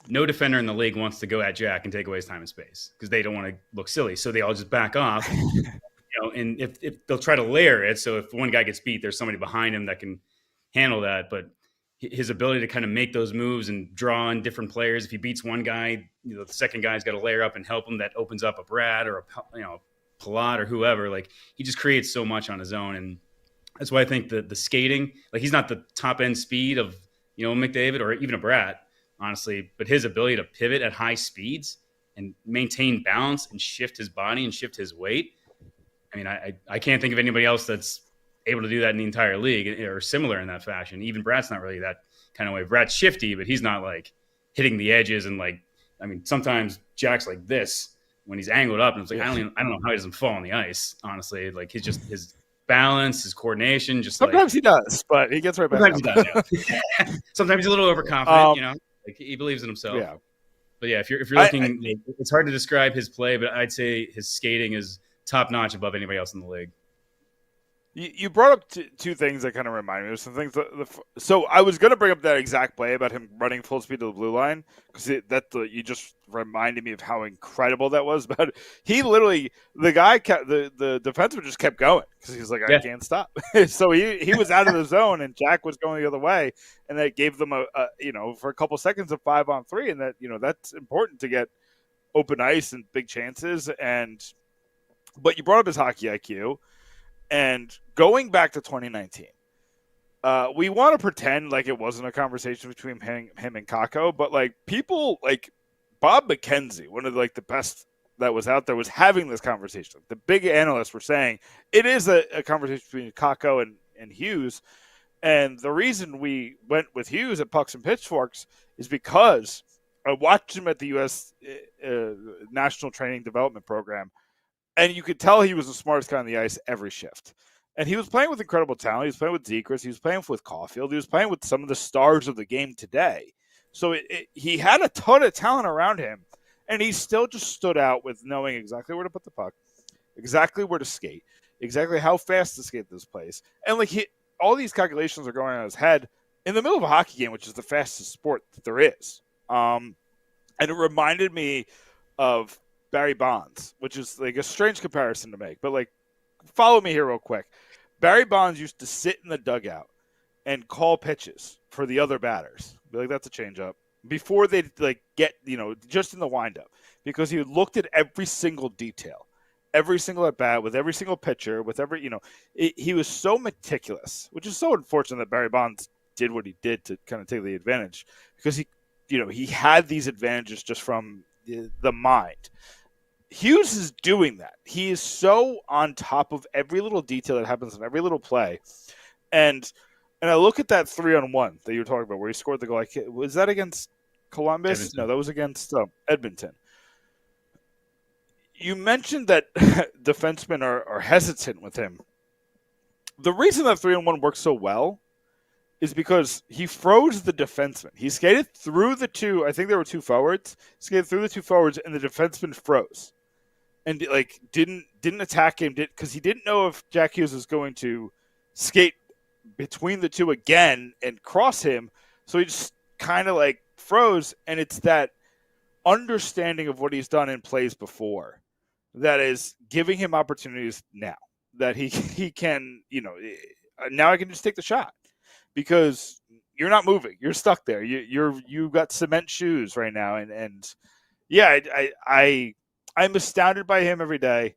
No defender in the league wants to go at Jack and take away his time and space because they don't want to look silly. So they all just back off. And if they'll try to layer it, so if one guy gets beat, there's somebody behind him that can handle that. But his ability to kind of make those moves and draw on different players. If he beats one guy, the second guy's got to layer up and help him. That opens up a Brad or a Palat or whoever. Like, he just creates so much on his own, and that's why I think the skating, like, he's not the top end speed of McDavid or even a Brat, honestly, but his ability to pivot at high speeds and maintain balance and shift his body and shift his weight. I mean, I can't think of anybody else that's able to do that in the entire league or similar in that fashion. Even Brad's not really that kind of way. Brad's shifty, but he's not like hitting the edges and sometimes Jack's like this when he's angled up, and it's like, I don't know how he doesn't fall on the ice, honestly. Like, his balance, his coordination, just sometimes he does, but he gets right back. Sometimes he does. Yeah. Sometimes he's a little overconfident, like, he believes in himself. Yeah. But yeah, if you're looking, it's hard to describe his play, but I'd say his skating is top notch above anybody else in the league. You brought up two things that kind of remind me of some things. So I was going to bring up that exact play about him running full speed to the blue line because you just reminded me of how incredible that was. But he literally, the guy kept the defenseman just kept going because he's like, I can't stop. So he was out of the zone and Jack was going the other way, and that gave them for a couple seconds of 5-on-3, and that that's important to get open ice and big chances. But you brought up his hockey IQ. And going back to 2019, we want to pretend like it wasn't a conversation between him and Kakko, but like people like Bob McKenzie, one of the best that was out there, was having this conversation. The big analysts were saying it is a conversation between Kakko and Hughes. And the reason we went with Hughes at Pucks and Pitchforks is because I watched him at the U.S. National Training Development Program. And you could tell he was the smartest guy on the ice every shift. And he was playing with incredible talent. He was playing with Zegras. He was playing with Caulfield. He was playing with some of the stars of the game today. So he had a ton of talent around him. And he still just stood out with knowing exactly where to put the puck, exactly where to skate, exactly how fast to skate this place. And all these calculations are going on his head in the middle of a hockey game, which is the fastest sport that there is. And it reminded me of Barry Bonds, which is like a strange comparison to make, but like, follow me here real quick. Barry Bonds used to sit in the dugout and call pitches for the other batters. Be like, that's a changeup before they get, just in the windup, because he looked at every single detail, every single at bat with every single pitcher, with every, he was so meticulous, which is so unfortunate that Barry Bonds did what he did to kind of take the advantage, because he had these advantages just from the mind. Hughes is doing that. He is so on top of every little detail that happens in every little play. And I look at that 3-on-1 that you were talking about where he scored the goal. Was that against Columbus? Edmonton. No, that was against Edmonton. You mentioned that defensemen are hesitant with him. The reason that 3-on-1 works so well is because he froze the defenseman. He skated through the two, I think there were two forwards, skated through the two forwards, and the defenseman froze. And didn't attack him because he didn't know if Jack Hughes was going to skate between the two again and cross him. So he just kind of froze. And it's that understanding of what he's done in plays before that is giving him opportunities now that he can, now I can just take the shot because you're not moving. You're stuck there. You've got cement shoes right now. And yeah, I'm astounded by him every day.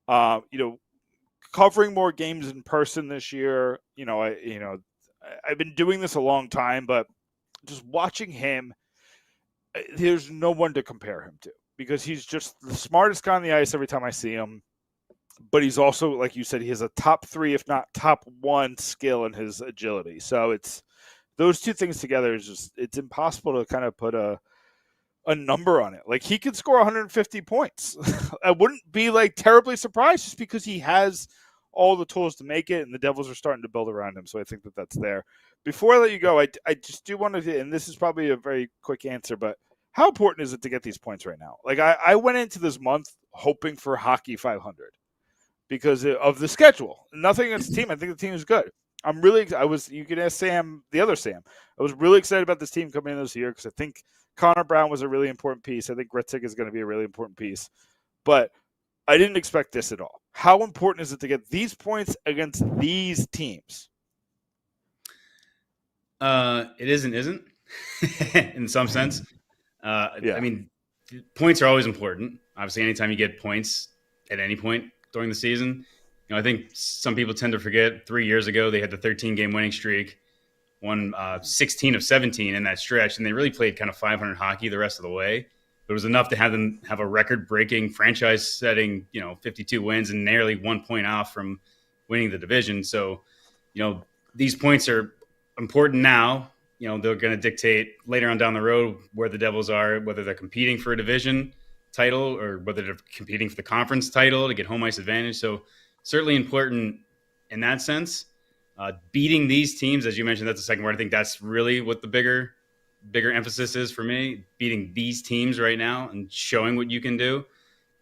Covering more games in person this year. I've been doing this a long time, but just watching him, there's no one to compare him to because he's just the smartest guy on the ice every time I see him. But he's also, like you said, he has a top 3, if not top 1 skill in his agility. So it's those two things together is just, it's impossible to kind of put a number on it. Like he could score 150 points. I wouldn't be terribly surprised just because he has all the tools to make it and the Devils are starting to build around him. So I think that that's there. Before I let you go, I just do want to, and this is probably a very quick answer, but how important is it to get these points right now? I went into this month hoping for hockey 500 because of the schedule. Nothing against the team. I think the team is good. You can ask Sam, the other Sam. I was really excited about this team coming in this year because I think Connor Brown was a really important piece. I think Gritzik is going to be a really important piece. But I didn't expect this at all. How important is it to get these points against these teams? It isn't in some sense. Yeah. I mean, points are always important. Obviously, anytime you get points at any point during the season, I think some people tend to forget 3 years ago they had the 13-game winning streak, won 16 of 17 in that stretch, and they really played kind of 500 hockey the rest of the way. But it was enough to have them have a record-breaking, franchise-setting, 52 wins and nearly 1 point off from winning the division. So, these points are important now. They're going to dictate later on down the road where the Devils are, whether they're competing for a division title or whether they're competing for the conference title to get home ice advantage. So certainly important in that sense. Beating these teams, as you mentioned, that's the second word. I think that's really what the bigger emphasis is for me. Beating these teams right now and showing what you can do.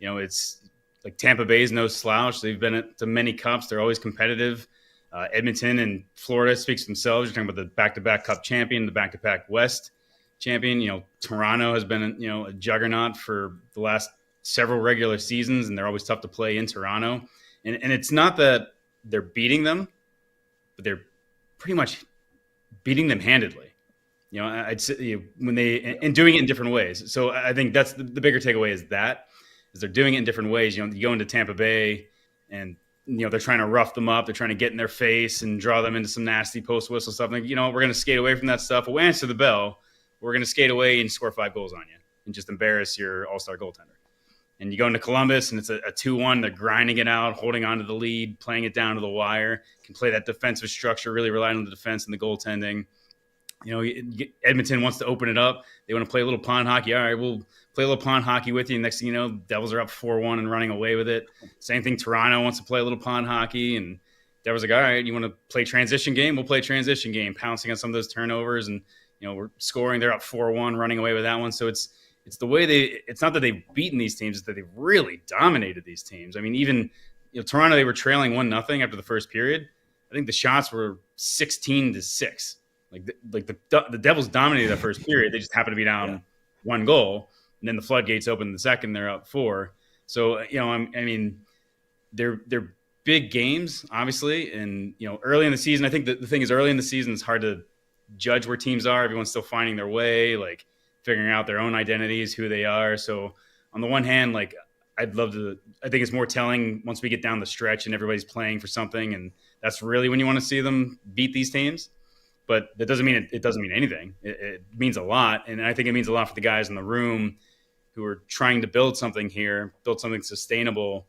It's like Tampa Bay is no slouch. They've been to many cups. They're always competitive. Edmonton and Florida speaks for themselves. You're talking about the back-to-back Cup champion, the back-to-back West champion. Toronto has been, a juggernaut for the last several regular seasons, and they're always tough to play in Toronto. And it's not that they're beating them, but they're pretty much beating them handedly. I'd say when and doing it in different ways. So I think that's the bigger takeaway is they're doing it in different ways. You go into Tampa Bay and, they're trying to rough them up. They're trying to get in their face and draw them into some nasty post whistle stuff. Like, we're going to skate away from that stuff. We'll answer the bell. We're going to skate away and score 5 goals on you and just embarrass your all-star goaltender. And you go into Columbus and it's a 2-1. They're grinding it out, holding on to the lead, playing it down to the wire, can play that defensive structure, really relying on the defense and the goaltending. Edmonton wants to open it up. They want to play a little pond hockey. All right, we'll play a little pond hockey with you. Next thing you know, Devils are up 4-1 and running away with it. Same thing, Toronto wants to play a little pond hockey. And Devils are like, all right, you want to play transition game? We'll play transition game, pouncing on some of those turnovers. And, we're scoring. They're up 4-1, running away with that one. So it's the way it's not that they've beaten these teams, it's that they've really dominated these teams. I mean, even, Toronto, they were trailing 1-0 after the first period. I think the shots were 16-6. Like the Devils dominated that first period. They just happened to be down 1 goal, and then the floodgates open in the second. They're up 4. So I mean, they're big games, obviously, and early in the season. I think the thing is early in the season it's hard to judge where teams are. Everyone's still finding their way, like figuring out their own identities, who they are. So on the one hand, like I think it's more telling once we get down the stretch and everybody's playing for something, and that's really when you want to see them beat these teams. But that doesn't mean it doesn't mean anything. It means a lot. And I think it means a lot for the guys in the room who are trying to build something here, build something sustainable,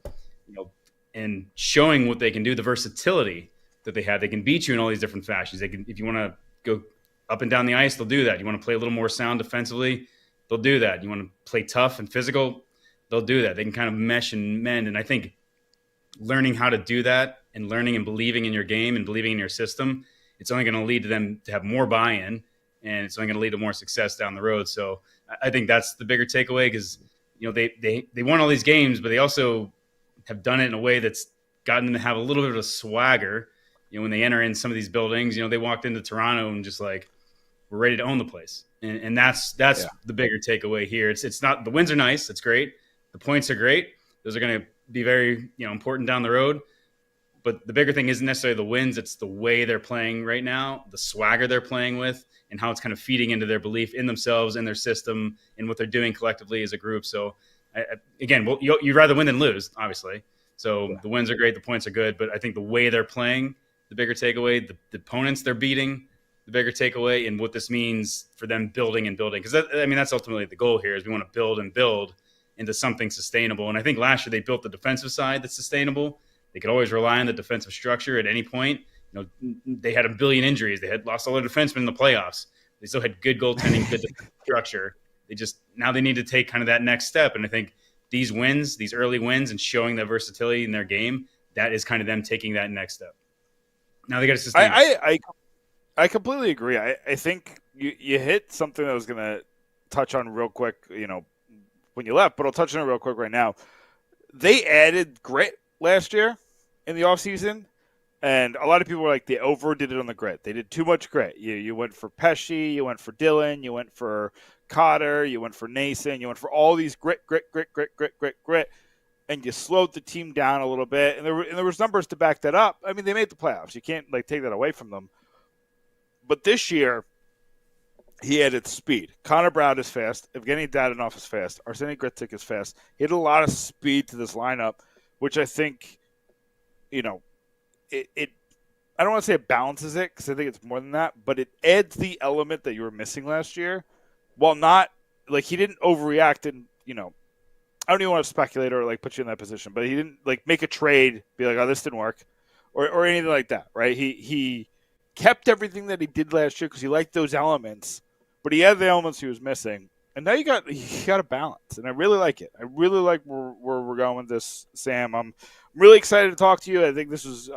and showing what they can do, the versatility that they have. They can beat you in all these different fashions. They can, if you want to go up and down the ice, they'll do that. You want to play a little more sound defensively, they'll do that. You want to play tough and physical, they'll do that. They can kind of mesh and mend. And I think learning how to do that and learning and believing in your game and believing in your system, it's only going to lead to them to have more buy-in, and it's only going to lead to more success down the road. So I think that's the bigger takeaway because, they won all these games, but they also have done it in a way that's gotten them to have a little bit of a swagger. When they enter in some of these buildings, they walked into Toronto and just like, we're ready to own the place. And that's the bigger takeaway here. It's not, the wins are nice. It's great. The points are great. Those are going to be very, important down the road. But the bigger thing isn't necessarily the wins. It's the way they're playing right now, the swagger they're playing with, and how it's kind of feeding into their belief in themselves and their system and what they're doing collectively as a group. So, again, you'd rather win than lose, obviously. So the wins are great. The points are good. But I think the way they're playing, the bigger takeaway, the opponents they're beating, the bigger takeaway, and what this means for them building and building. Because, that's ultimately the goal here is we want to build and build into something sustainable. And I think last year they built the defensive side that's sustainable. They could always rely on the defensive structure at any point. They had a billion injuries. They had lost all their defensemen in the playoffs. They still had good goaltending, good defensive structure. Now they need to take kind of that next step. And I think these wins, these early wins, and showing the versatility in their game, that is kind of them taking that next step. Now they got to sustain. I completely agree. I think you hit something that I was going to touch on real quick, when you left, but I'll touch on it real quick right now. They added grit last year in the offseason, and a lot of people were like, they overdid it on the grit. They did too much grit. You went for Pesci, you went for Dylan, you went for Cotter, you went for Nason, you went for all these grit, and you slowed the team down a little bit, and there was numbers to back that up. I mean, they made the playoffs. You can't take that away from them. But this year, he added speed. Connor Brown is fast. Evgeny Dadonov is fast. Arseny Gritsik is fast. He had a lot of speed to this lineup, which I think, it I don't want to say it balances it because I think it's more than that, but it adds the element that you were missing last year while not, like, he didn't overreact and, I don't even want to speculate or, put you in that position, but he didn't, make a trade, be like, oh, this didn't work or anything like that, right? He kept everything that he did last year because he liked those elements, but he had the elements he was missing. And now you got a balance, and I really like it. I really like where we're going with this, Sam. I'm really excited to talk to you. I think this was,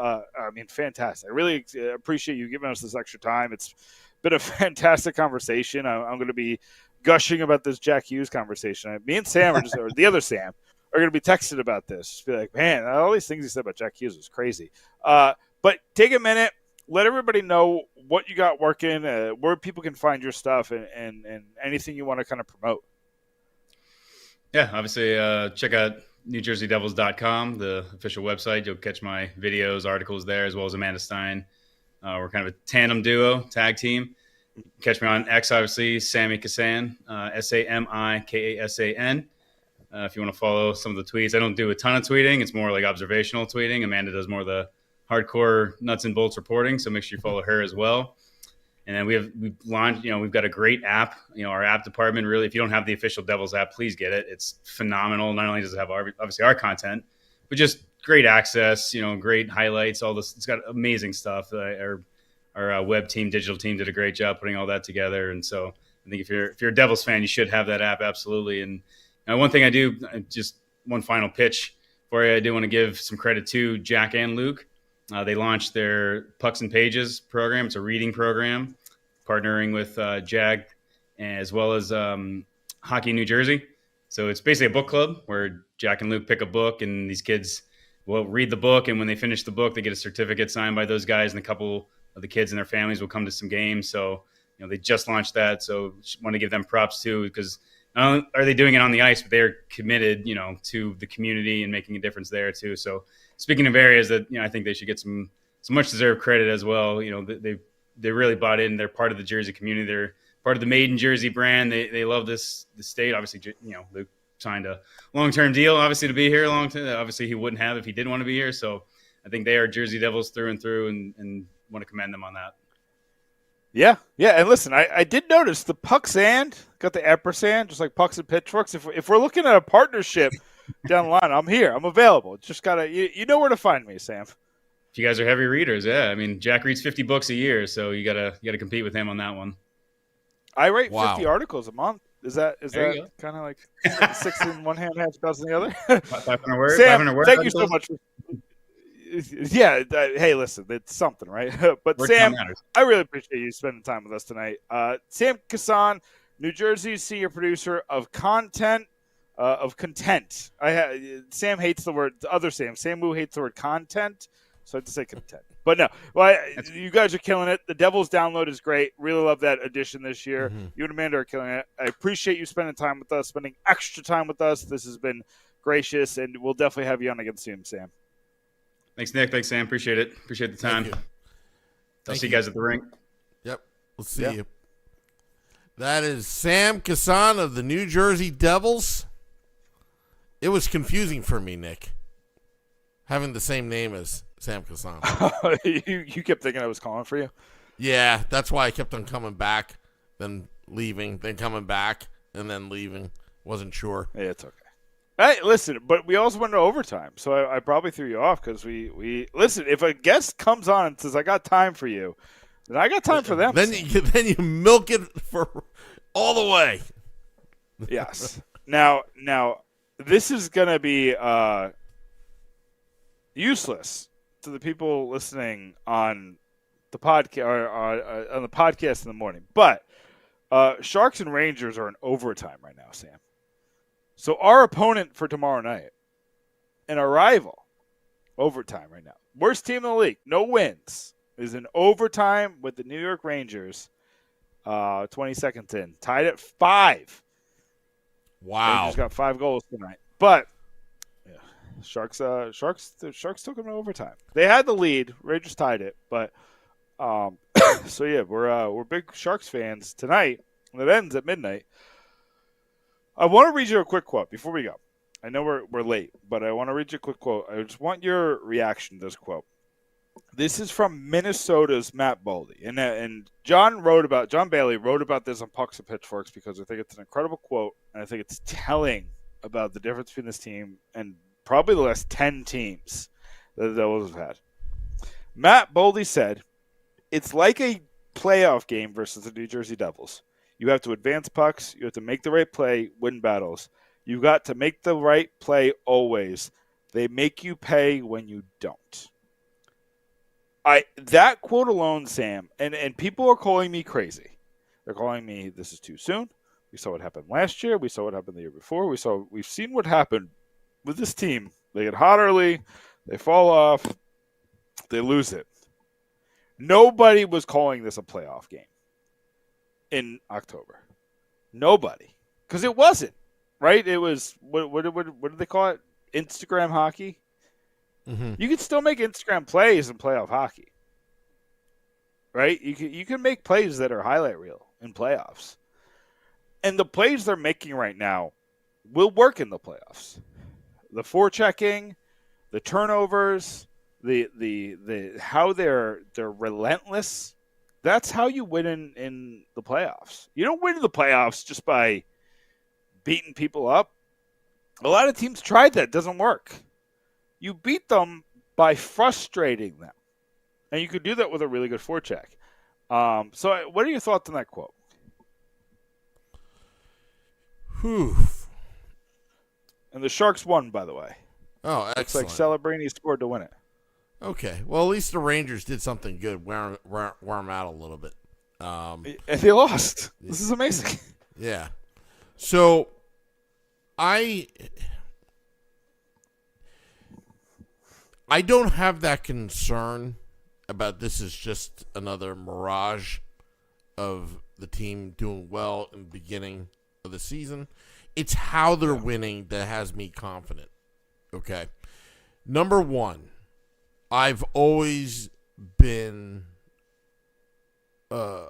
fantastic. I really appreciate you giving us this extra time. It's been a fantastic conversation. I'm going to be gushing about this Jack Hughes conversation. Me and Sam, or the other Sam, are going to be texting about this. Just be like, man, all these things he said about Jack Hughes was crazy. But But take a minute, let everybody know what you got working, where people can find your stuff, and anything you want to kind of promote. Yeah, obviously, check out NewJerseyDevils.com, the official website. You'll catch my videos, articles there, as well as Amanda Stein. We're kind of a tandem duo, tag team. Catch me on X, obviously, Sammy Kasan, SAMIKASAN. If you want to follow some of the tweets, I don't do a ton of tweeting. It's more like observational tweeting. Amanda does more of the hardcore nuts and bolts reporting, so make sure you follow her as well. And then we've launched, we've got a great app. Our app department, really, if you don't have the official Devils app, please get it. It's phenomenal. Not only does it have obviously our content, but just great access, great highlights, all this. It's got amazing stuff. Our web team, digital team did a great job putting all that together. And so I think if you're a Devils fan, you should have that app. Absolutely. And one thing I do, just one final pitch for you. I do want to give some credit to Jack and Luke. They launched their Pucks and Pages program. It's a reading program, partnering with JAG as well as Hockey New Jersey. So it's basically a book club where Jack and Luke pick a book, and these kids will read the book. And when they finish the book, they get a certificate signed by those guys, and a couple of the kids and their families will come to some games. So they just launched that. So want to give them props too, because not only are they doing it on the ice, but they're committed, to the community and making a difference there too. So speaking of areas that, I think they should get some much deserved credit as well. They really bought in. They're part of the Jersey community. They're part of the Made in Jersey brand. They love the state. Obviously, Luke signed a long-term deal, obviously, to be here long term. Obviously, he wouldn't have if he didn't want to be here. So I think they are Jersey Devils through and through, and want to commend them on that. Yeah. And listen, I did notice the Pucks and got the ampersand, just like Pucks and Pitchforks. If we're looking at a partnership down the line, I'm here. I'm available. Just gotta, you know where to find me, Sam. If you guys are heavy readers, yeah. I mean, Jack reads 50 books a year, so you gotta compete with him on that one. I write 50 articles a month. Is that kind of like 6 in one hand, half a dozen in the other? 500 words. Sam, 500 words. thank you so much. Yeah. Hey, listen, it's something, right? But Work Sam, matters. I really appreciate you spending time with us tonight. Sam Kasan, New Jersey's senior producer of content. Of content. Sam hates the word. The other Sam Wu hates the word content, so I have to say content. But no, you guys are killing it. The Devils download is great. Really love that addition this year. Mm-hmm. You and Amanda are killing it. I appreciate you spending time with us, spending extra time with us. This has been gracious, and we'll definitely have you on again soon, Sam. Thanks, Nick. Thanks, Sam. Appreciate it. Appreciate the time. I'll see you guys at the rink. Yep. We'll see you. That is Sam Kasan of the New Jersey Devils. It was confusing for me, Nick, having the same name as Sam Kasan. You kept thinking I was calling for you? Yeah, that's why I kept on coming back, then leaving, then coming back, and then leaving. Wasn't sure. Yeah, it's okay. Hey, listen, but we also went to overtime, so I probably threw you off because we listen. If a guest comes on and says, "I got time for you," then I got time for them. Then you milk it for all the way. Yes. Now, this is gonna be useless to the people listening on the podcast or on the podcast in the morning. But Sharks and Rangers are in overtime right now, Sam. So our opponent for tomorrow night and our rival, overtime right now. Worst team in the league, no wins, is in overtime with the New York Rangers. 20 seconds in, tied at 5. Wow. Rangers got 5 goals tonight, but yeah, Sharks took them to overtime. They had the lead. Rangers tied it, but so yeah, we're big Sharks fans tonight. And it ends at midnight. I want to read you a quick quote before we go. I know we're late, but I want to read you a quick quote. I just want your reaction to this quote. This is from Minnesota's Matt Boldy, and John Bailey wrote about this on Pucks and Pitchforks because I think it's an incredible quote, and I think it's telling about the difference between this team and probably the last 10 teams that the Devils have had. Matt Boldy said, "It's like a playoff game versus the New Jersey Devils. You have to advance pucks. You have to make the right play, win battles. You got to make the right play always. They make you pay when you don't." That quote alone, Sam, and people are calling me crazy. They're calling me, this is too soon. We saw what happened last year. We saw what happened the year before. We've seen what happened with this team. They get hot early. They fall off. They lose it. Nobody was calling this a playoff game in October. Nobody, because it wasn't, right? It was what did they call it? Instagram hockey. Mm-hmm. You can still make Instagram plays in playoff hockey, right? You can make plays that are highlight reel in playoffs, and the plays they're making right now will work in the playoffs. The forechecking, the turnovers, the how they're relentless. That's how you win in the playoffs. You don't win in the playoffs just by beating people up. A lot of teams tried that. It doesn't work. You beat them by frustrating them. And you could do that with a really good forecheck. So what are your thoughts on that quote? Whew. And the Sharks won, by the way. Oh, It's like excellent. Celebrini scored to win it. Okay. Well, at least the Rangers did something good. Wear them out a little bit. And they lost. This is amazing. Yeah. So, I don't have that concern about this is just another mirage of the team doing well in the beginning of the season. It's how they're winning that has me confident. Okay. Number one, I've always been a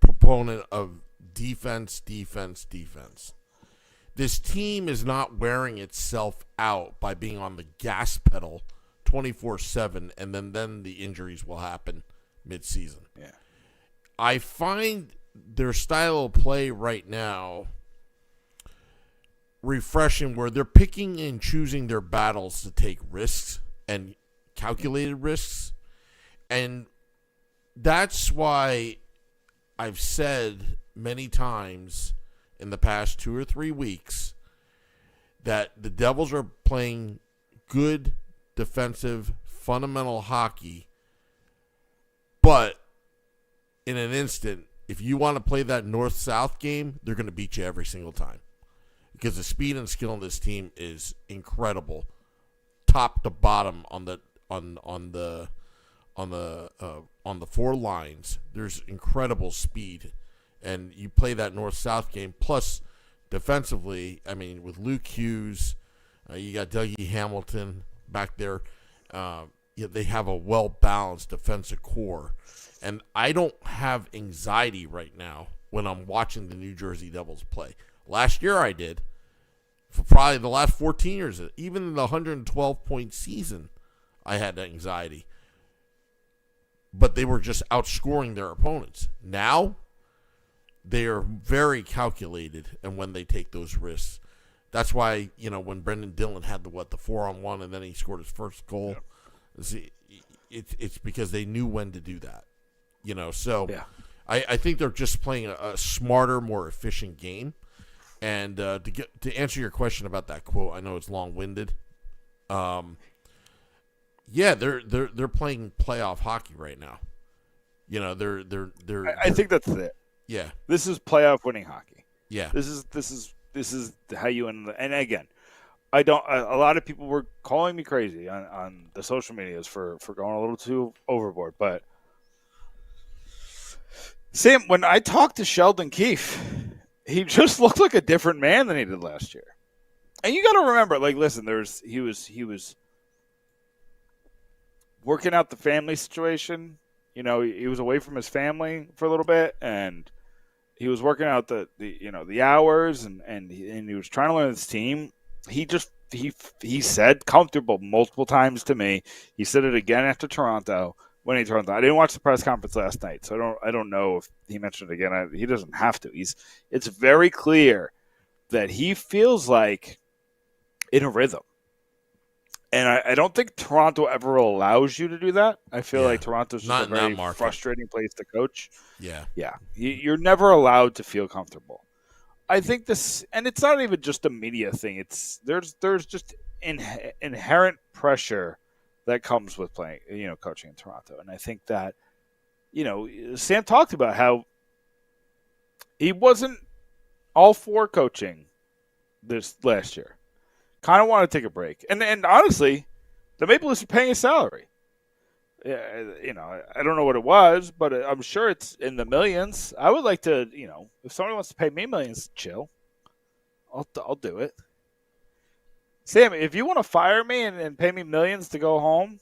proponent of defense. This team is not wearing itself out by being on the gas pedal 24/7, and then the injuries will happen mid-season. Yeah. I find their style of play right now refreshing, where they're picking and choosing their battles to take risks and calculated risks. And that's why I've said many times in the past 2 or 3 weeks that the Devils are playing good defensive fundamental hockey, but in an instant, if you want to play that north-south game, they're going to beat you every single time, because the speed and skill in this team is incredible, top to bottom on the four lines. There's incredible speed, and you play that north-south game. Plus, defensively, I mean, with Luke Hughes, you got Dougie Hamilton back there. They have a well-balanced defensive core, and I don't have anxiety right now when I'm watching the New Jersey Devils play. Last year I did. For probably the last 14 years, even in the 112-point season, I had anxiety. But they were just outscoring their opponents. Now, they are very calculated, and when they take those risks. That's why, when Brendan Dillon had the 4-on-1, and then he scored his first goal, it's because they knew when to do that. So Yeah. I think they're just playing a smarter, more efficient game. And to answer your question about that quote, I know it's long-winded. Yeah, they're playing playoff hockey right now. I think that's it. Yeah. This is playoff winning hockey. Yeah. This is how you end. And again, I don't. A lot of people were calling me crazy on the social medias for going a little too overboard. But Sam, when I talked to Sheldon Keefe, he just looked like a different man than he did last year. And you got to remember, listen, he was working out the family situation. He was away from his family for a little bit, and he was working out the hours, and he was trying to learn his team. He said comfortable multiple times to me. He said it again after Toronto when he turned on. I didn't watch the press conference last night, so I don't know if he mentioned it again. He doesn't have to. It's very clear that he feels like in a rhythm. And I don't think Toronto ever allows you to do that. I feel like Toronto's just a very frustrating place to coach. Yeah. Yeah. You're never allowed to feel comfortable. I think this, and it's not even just a media thing. There's just inherent pressure that comes with playing, coaching in Toronto. And I think that, Sam talked about how he wasn't all for coaching this last year. Kind of want to take a break. And honestly, the Maple Leafs are paying his salary. I don't know what it was, but I'm sure it's in the millions. I would like to, if somebody wants to pay me millions, chill. I'll do it. Sam, if you want to fire me and pay me millions to go home,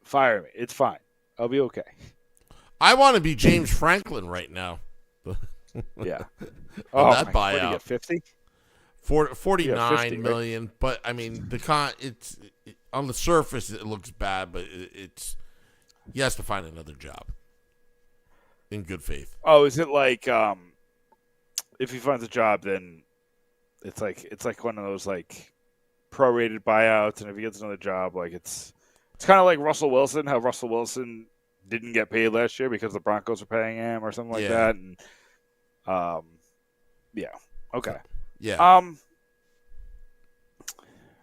fire me. It's fine. I'll be okay. I want to be James Franklin right now. Yeah. That buyout. What do you get, 50? 49 million, right? But I mean it's on the surface it looks bad, but it's he has to find another job in good faith. Oh, is it like if he finds a job, then it's like one of those like prorated buyouts, and if he gets another job, like it's kind of like Russell Wilson, how Russell Wilson didn't get paid last year because the Broncos are paying him or something like that, and yeah, okay. Yeah.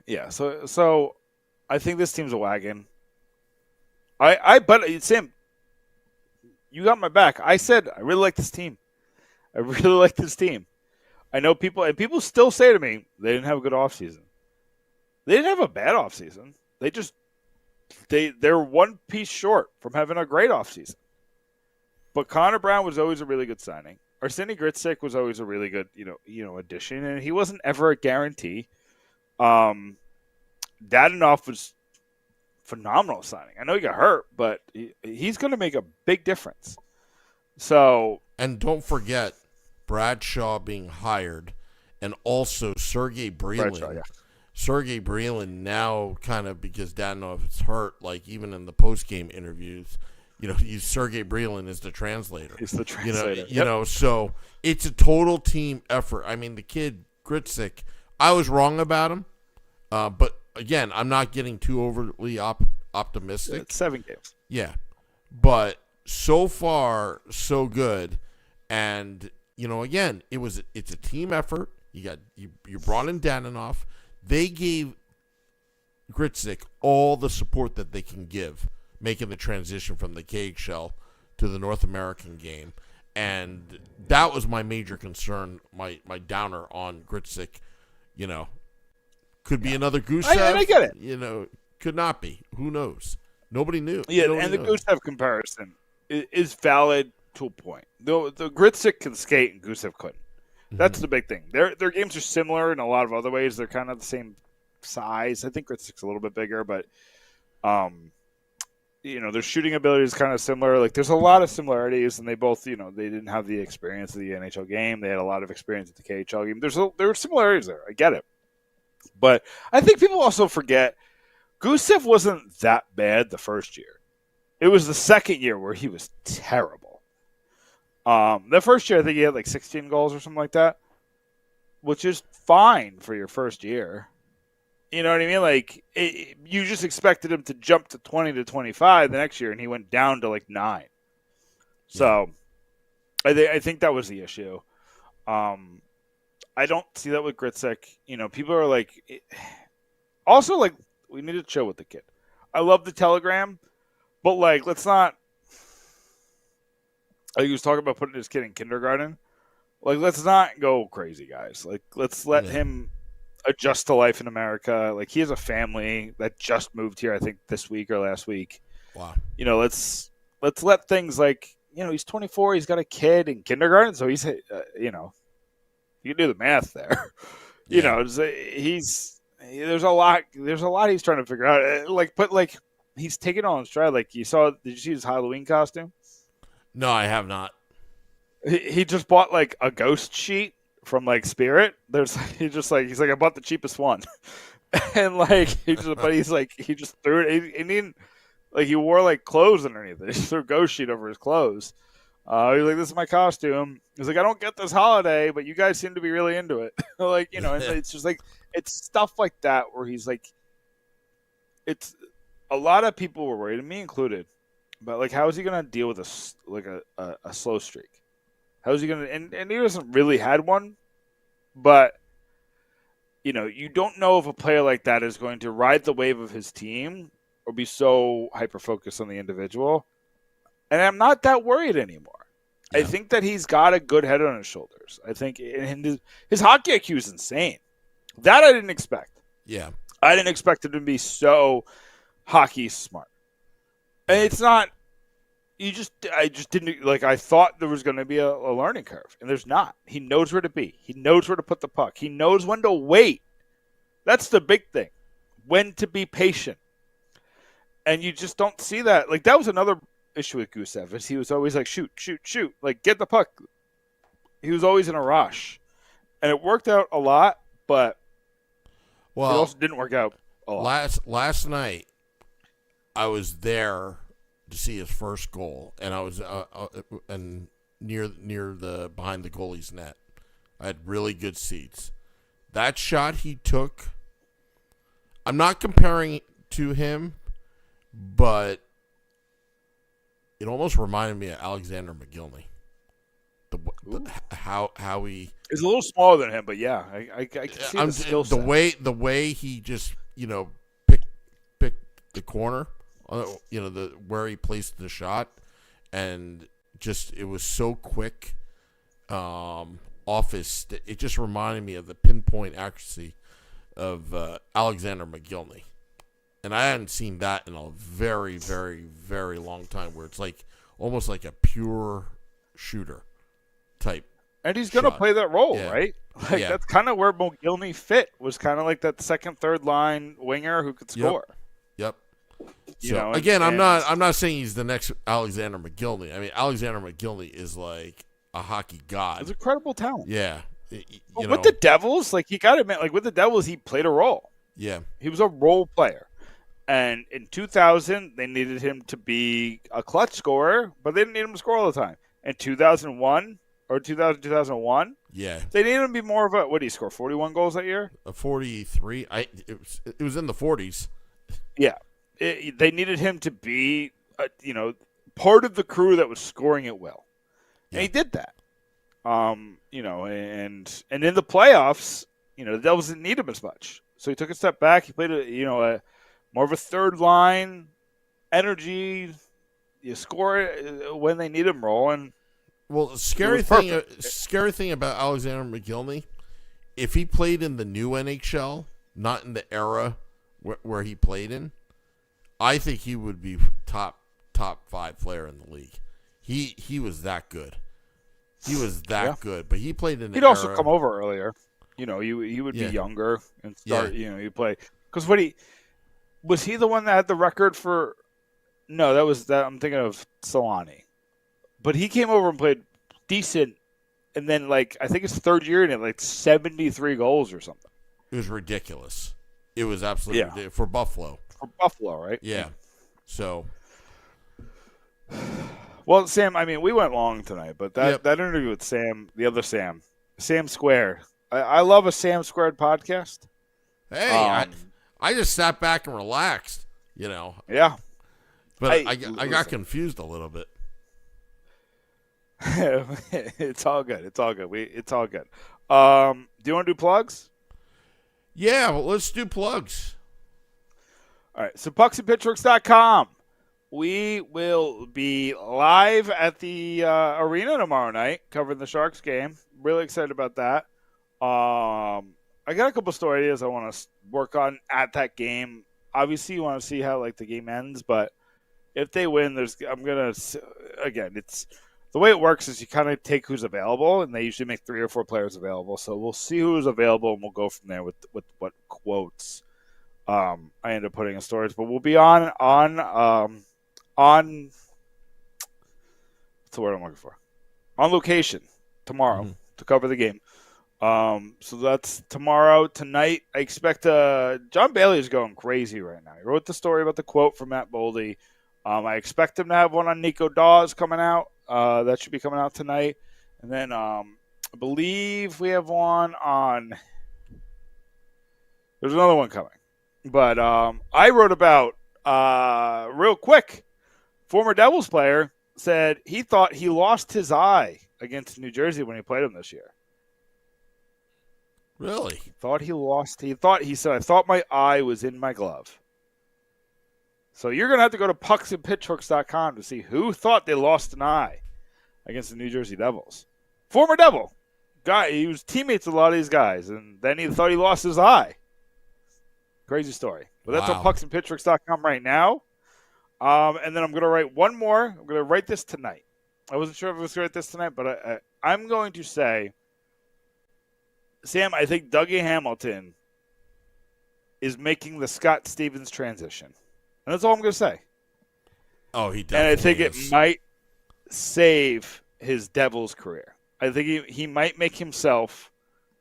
Yeah. So, I think this team's a wagon. But Sam, you got my back. I said I really like this team. I know people still say to me they didn't have a good offseason. They didn't have a bad offseason. They're one piece short from having a great offseason. But Connor Brown was always a really good signing. Arsenij Gricic was always a really good, addition, and he wasn't ever a guarantee. Dadonov was phenomenal signing. I know he got hurt, but he's going to make a big difference. So, and don't forget Bradshaw being hired, and also Sergey Brelin. Yeah. Sergey Brelin now kind of, because Dadonov is hurt, like even in the post-game interviews, Sergey Brelin is the translator. He's the translator. So it's a total team effort. I mean, the kid, Gricic, I was wrong about him. But, again, I'm not getting too overly optimistic. It's 7 games. Yeah. But so far, so good. And, again, it's a team effort. You brought in Dadonov. They gave Gricic all the support that they can give, making the transition from the KHL to the North American game. And that was my major concern, my downer on Gricic. Could be another Gusev. I get it. Could not be. Who knows? Nobody knew. Yeah, Nobody and the knows. Gusev comparison is valid to a point. The Gricic can skate and Gusev couldn't. That's the big thing. Their games are similar in a lot of other ways. They're kind of the same size. I think Gricic's a little bit bigger, but their shooting ability is kind of similar. Like there's a lot of similarities, and they both, they didn't have the experience of the NHL game. They had a lot of experience at the KHL game. There are similarities there. I get it, but I think people also forget Gusev wasn't that bad the first year. It was the second year where he was terrible. The first year, I think he had like 16 goals or something like that, which is fine for your first year. You know what I mean? Like, you just expected him to jump to 20 to 25 the next year, and he went down to like 9. So, I think that was the issue. I don't see that with Gricic. People are like, also like, we need to chill with the kid. I love the telegram, but like, let's not. Like he was talking about putting his kid in kindergarten. Like, let's not go crazy, guys. Like, let's let him adjust to life in America. Like, he has a family that just moved here, I think, this week or last week. Wow. Let's let things like, he's 24, he's got a kid in kindergarten, so he's, you can do the math there. There's a lot he's trying to figure out. But he's taking it on stride. Like, did you see his Halloween costume? No, I have not. He just bought like a ghost sheet from like Spirit. He's like I bought the cheapest one, and like he just threw it. He wore like clothes underneath it. He threw a ghost sheet over his clothes. He's like, "This is my costume." He's like, "I don't get this holiday, but you guys seem to be really into it." It's just like it's stuff like that where he's like, it's a lot of people were worried, and me included. But like, how is he going to deal with a slow streak? How is he going to? And he hasn't really had one. But you don't know if a player like that is going to ride the wave of his team or be so hyper focused on the individual. And I'm not that worried anymore. Yeah. I think that he's got a good head on his shoulders. I think his hockey IQ is insane. That I didn't expect. Yeah, I didn't expect him to be so hockey smart. And it's not. I just didn't like. I thought there was going to be a learning curve, and there's not. He knows where to be. He knows where to put the puck. He knows when to wait. That's the big thing. When to be patient. And you just don't see that. Like, that was another issue with Gusev, is he was always like, shoot. Like, get the puck. He was always in a rush. And it worked out a lot, but it also didn't work out a lot. Last night, I was there to see his first goal, and I was and near the behind the goalie's net. I had really good seats. That shot he took, I'm not comparing it to him, but it almost reminded me of Alexander McGillney. How he is a little smaller than him, but yeah, I can see the skill set. The way he just picked the corner, where he placed the shot, and just it was so quick. It just reminded me of the pinpoint accuracy of Alexander McGillney, and I hadn't seen that in a very, very, very long time. Where it's like almost like a pure shooter type. And he's going to play that role, right? Like that's kind of where McGillney fit. Was kind of like that second, third line winger who could score. Yep. So again, I'm not saying he's the next Alexander McGillney. I mean, Alexander McGillney is like a hockey god. He's incredible talent. Yeah. With the Devils, like, you got to admit, like, with the Devils, he played a role. Yeah. He was a role player. And in 2000, they needed him to be a clutch scorer, but they didn't need him to score all the time. In 2001 or 2001, they needed him to be more of a, what did he score, 41 goals that year? 43. It was in the 40s. Yeah. They needed him to be, part of the crew that was scoring it well. And he did that. And in the playoffs, the Devils didn't need him as much. So he took a step back. He played a more of a third line energy. You score when they need him role. And well, scary thing about Alexander McGillney, if he played in the new NHL, not in the era where he played in, I think he would be top 5 player in the league. He was that good. He was that good, but he played in the He'd era. also come over earlier. He would be younger and start, he'd play. Because was he the one that had the record for, no, I'm thinking of Solani. But he came over and played decent, and then, I think it's third year and had, 73 goals or something. It was ridiculous. It was absolutely ridiculous. For Buffalo. For Buffalo, right? Yeah. So. Well, Sam, I mean, we went long tonight, but that interview with Sam, the other Sam Square, I love a Sam Squared podcast. Hey, I just sat back and relaxed, Yeah. But I got confused a little bit. It's all good. It's all good. It's all good. Do you want to do plugs? Yeah, well, let's do plugs. All right. So pucksandpitchworks.com. We will be live at the arena tomorrow night covering the Sharks game. Really excited about that. I got a couple story ideas I want to work on at that game. Obviously, you want to see how the game ends, but if they win, it's the way it works is you kind of take who's available, and they usually make 3 or 4 players available. So we'll see who's available, and we'll go from there with what quotes I end up putting in stories. But we'll be on what's the word I'm looking for? On location tomorrow to cover the game. So that's tomorrow. Tonight, I expect John Bailey is going crazy right now. He wrote the story about the quote from Matt Boldy. I expect him to have one on Nico Dawes coming out. That should be coming out tonight. And then I believe we have one on – there's another one coming. But I wrote about, real quick, former Devils player said he thought he lost his eye against New Jersey when he played them this year. Really? He said, I thought my eye was in my glove. So you're going to have to go to pucksandpitchworks.com to see who thought they lost an eye against the New Jersey Devils. Former Devil. Guy, he was teammates with a lot of these guys, and then he thought he lost his eye. Crazy story. But that's on pucksandpitchworks.com right now. And then I'm going to write one more. I'm going to write this tonight. I wasn't sure if I was going to write this tonight, but I'm going to say, Sam, I think Dougie Hamilton is making the Scott Stevens transition. And that's all I'm going to say. Oh, he definitely And I think is. it might save his Devils career. I think he might make himself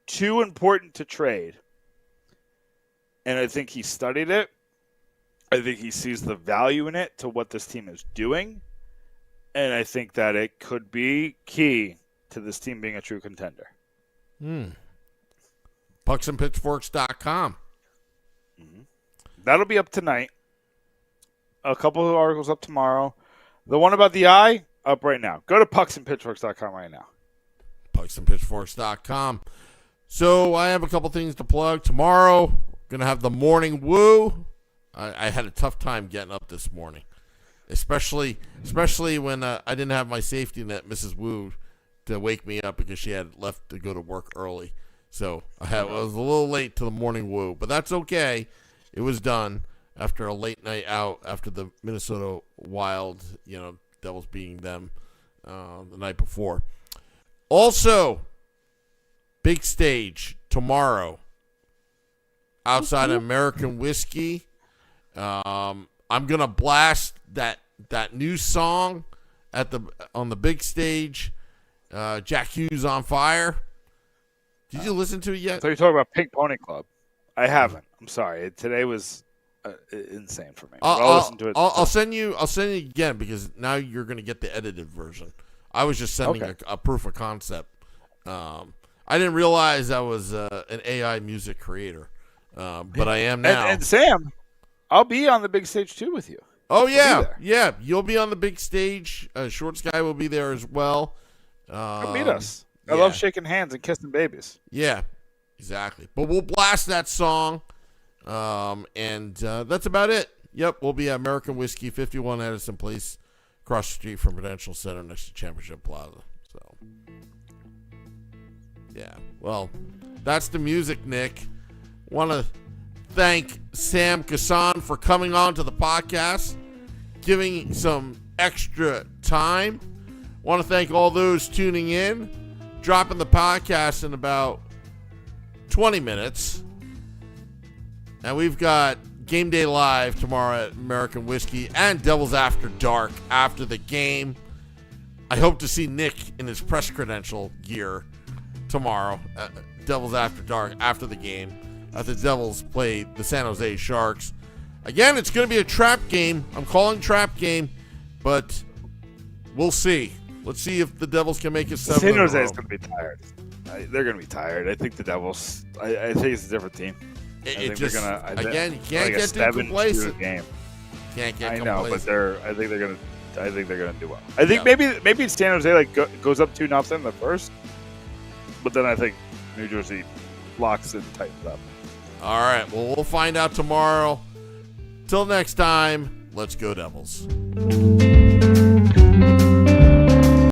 too important to trade. And I think he studied it. I think he sees the value in it to what this team is doing. And I think that it could be key to this team being a true contender. Pucksandpitchforks.com. That'll be up tonight. A couple of articles up tomorrow. The one about the eye, up right now. Go to pucksandpitchforks.com right now. Pucksandpitchforks.com. So I have a couple things to plug. Tomorrow, going to have the morning woo. I had a tough time getting up this morning, especially when I didn't have my safety net, Mrs. Wu, to wake me up because she had left to go to work early. So I was a little late to the morning woo, but that's okay. It was done after a late night out after the Minnesota Wild, Devils beating them the night before. Also, big stage tomorrow outside American Whiskey. I'm gonna blast that new song on the big stage. Jack Hughes on Fire. Did you listen to it yet? So you're talking about Pink Pony Club. I haven't. I'm sorry. Today was insane for me. I'll listen to it. I'll send you again because now you're going to get the edited version. I was just sending a proof of concept. I didn't realize I was an AI music creator, but I am now. And Sam, I'll be on the big stage too with you. Oh yeah, yeah. You'll be on the big stage. Short Sky will be there as well. Come meet us. I love shaking hands and kissing babies. Yeah, exactly. But we'll blast that song, and that's about it. Yep, we'll be at American Whiskey, 51 Edison Place, across the street from Prudential Center next to Championship Plaza. So, yeah. Well, that's the music, Nick. Want to thank Sam Kasan for coming on to the podcast, giving some extra time. Want to thank all those tuning in. Dropping the podcast in about 20 minutes. And we've got Game Day Live tomorrow at American Whiskey and Devils After Dark after the game. I hope to see Nick in his press credential gear tomorrow. Devils After Dark after the game. After the Devils play the San Jose Sharks. Again, it's going to be a trap game. I'm calling trap game, but we'll see. Let's see if the Devils can make it 7 San in a Jose row. is going to be tired. They're going to be tired. I think the Devils. I think it's a different team. It just again, you can't get too 7-2 complacent. game. Can't get I know, complacent. but I think they're going to do well. I think maybe San Jose goes up 2-0 in the first, but then I think New Jersey locks it and tightens up. All right. Well, we'll find out tomorrow. Till next time, let's go Devils.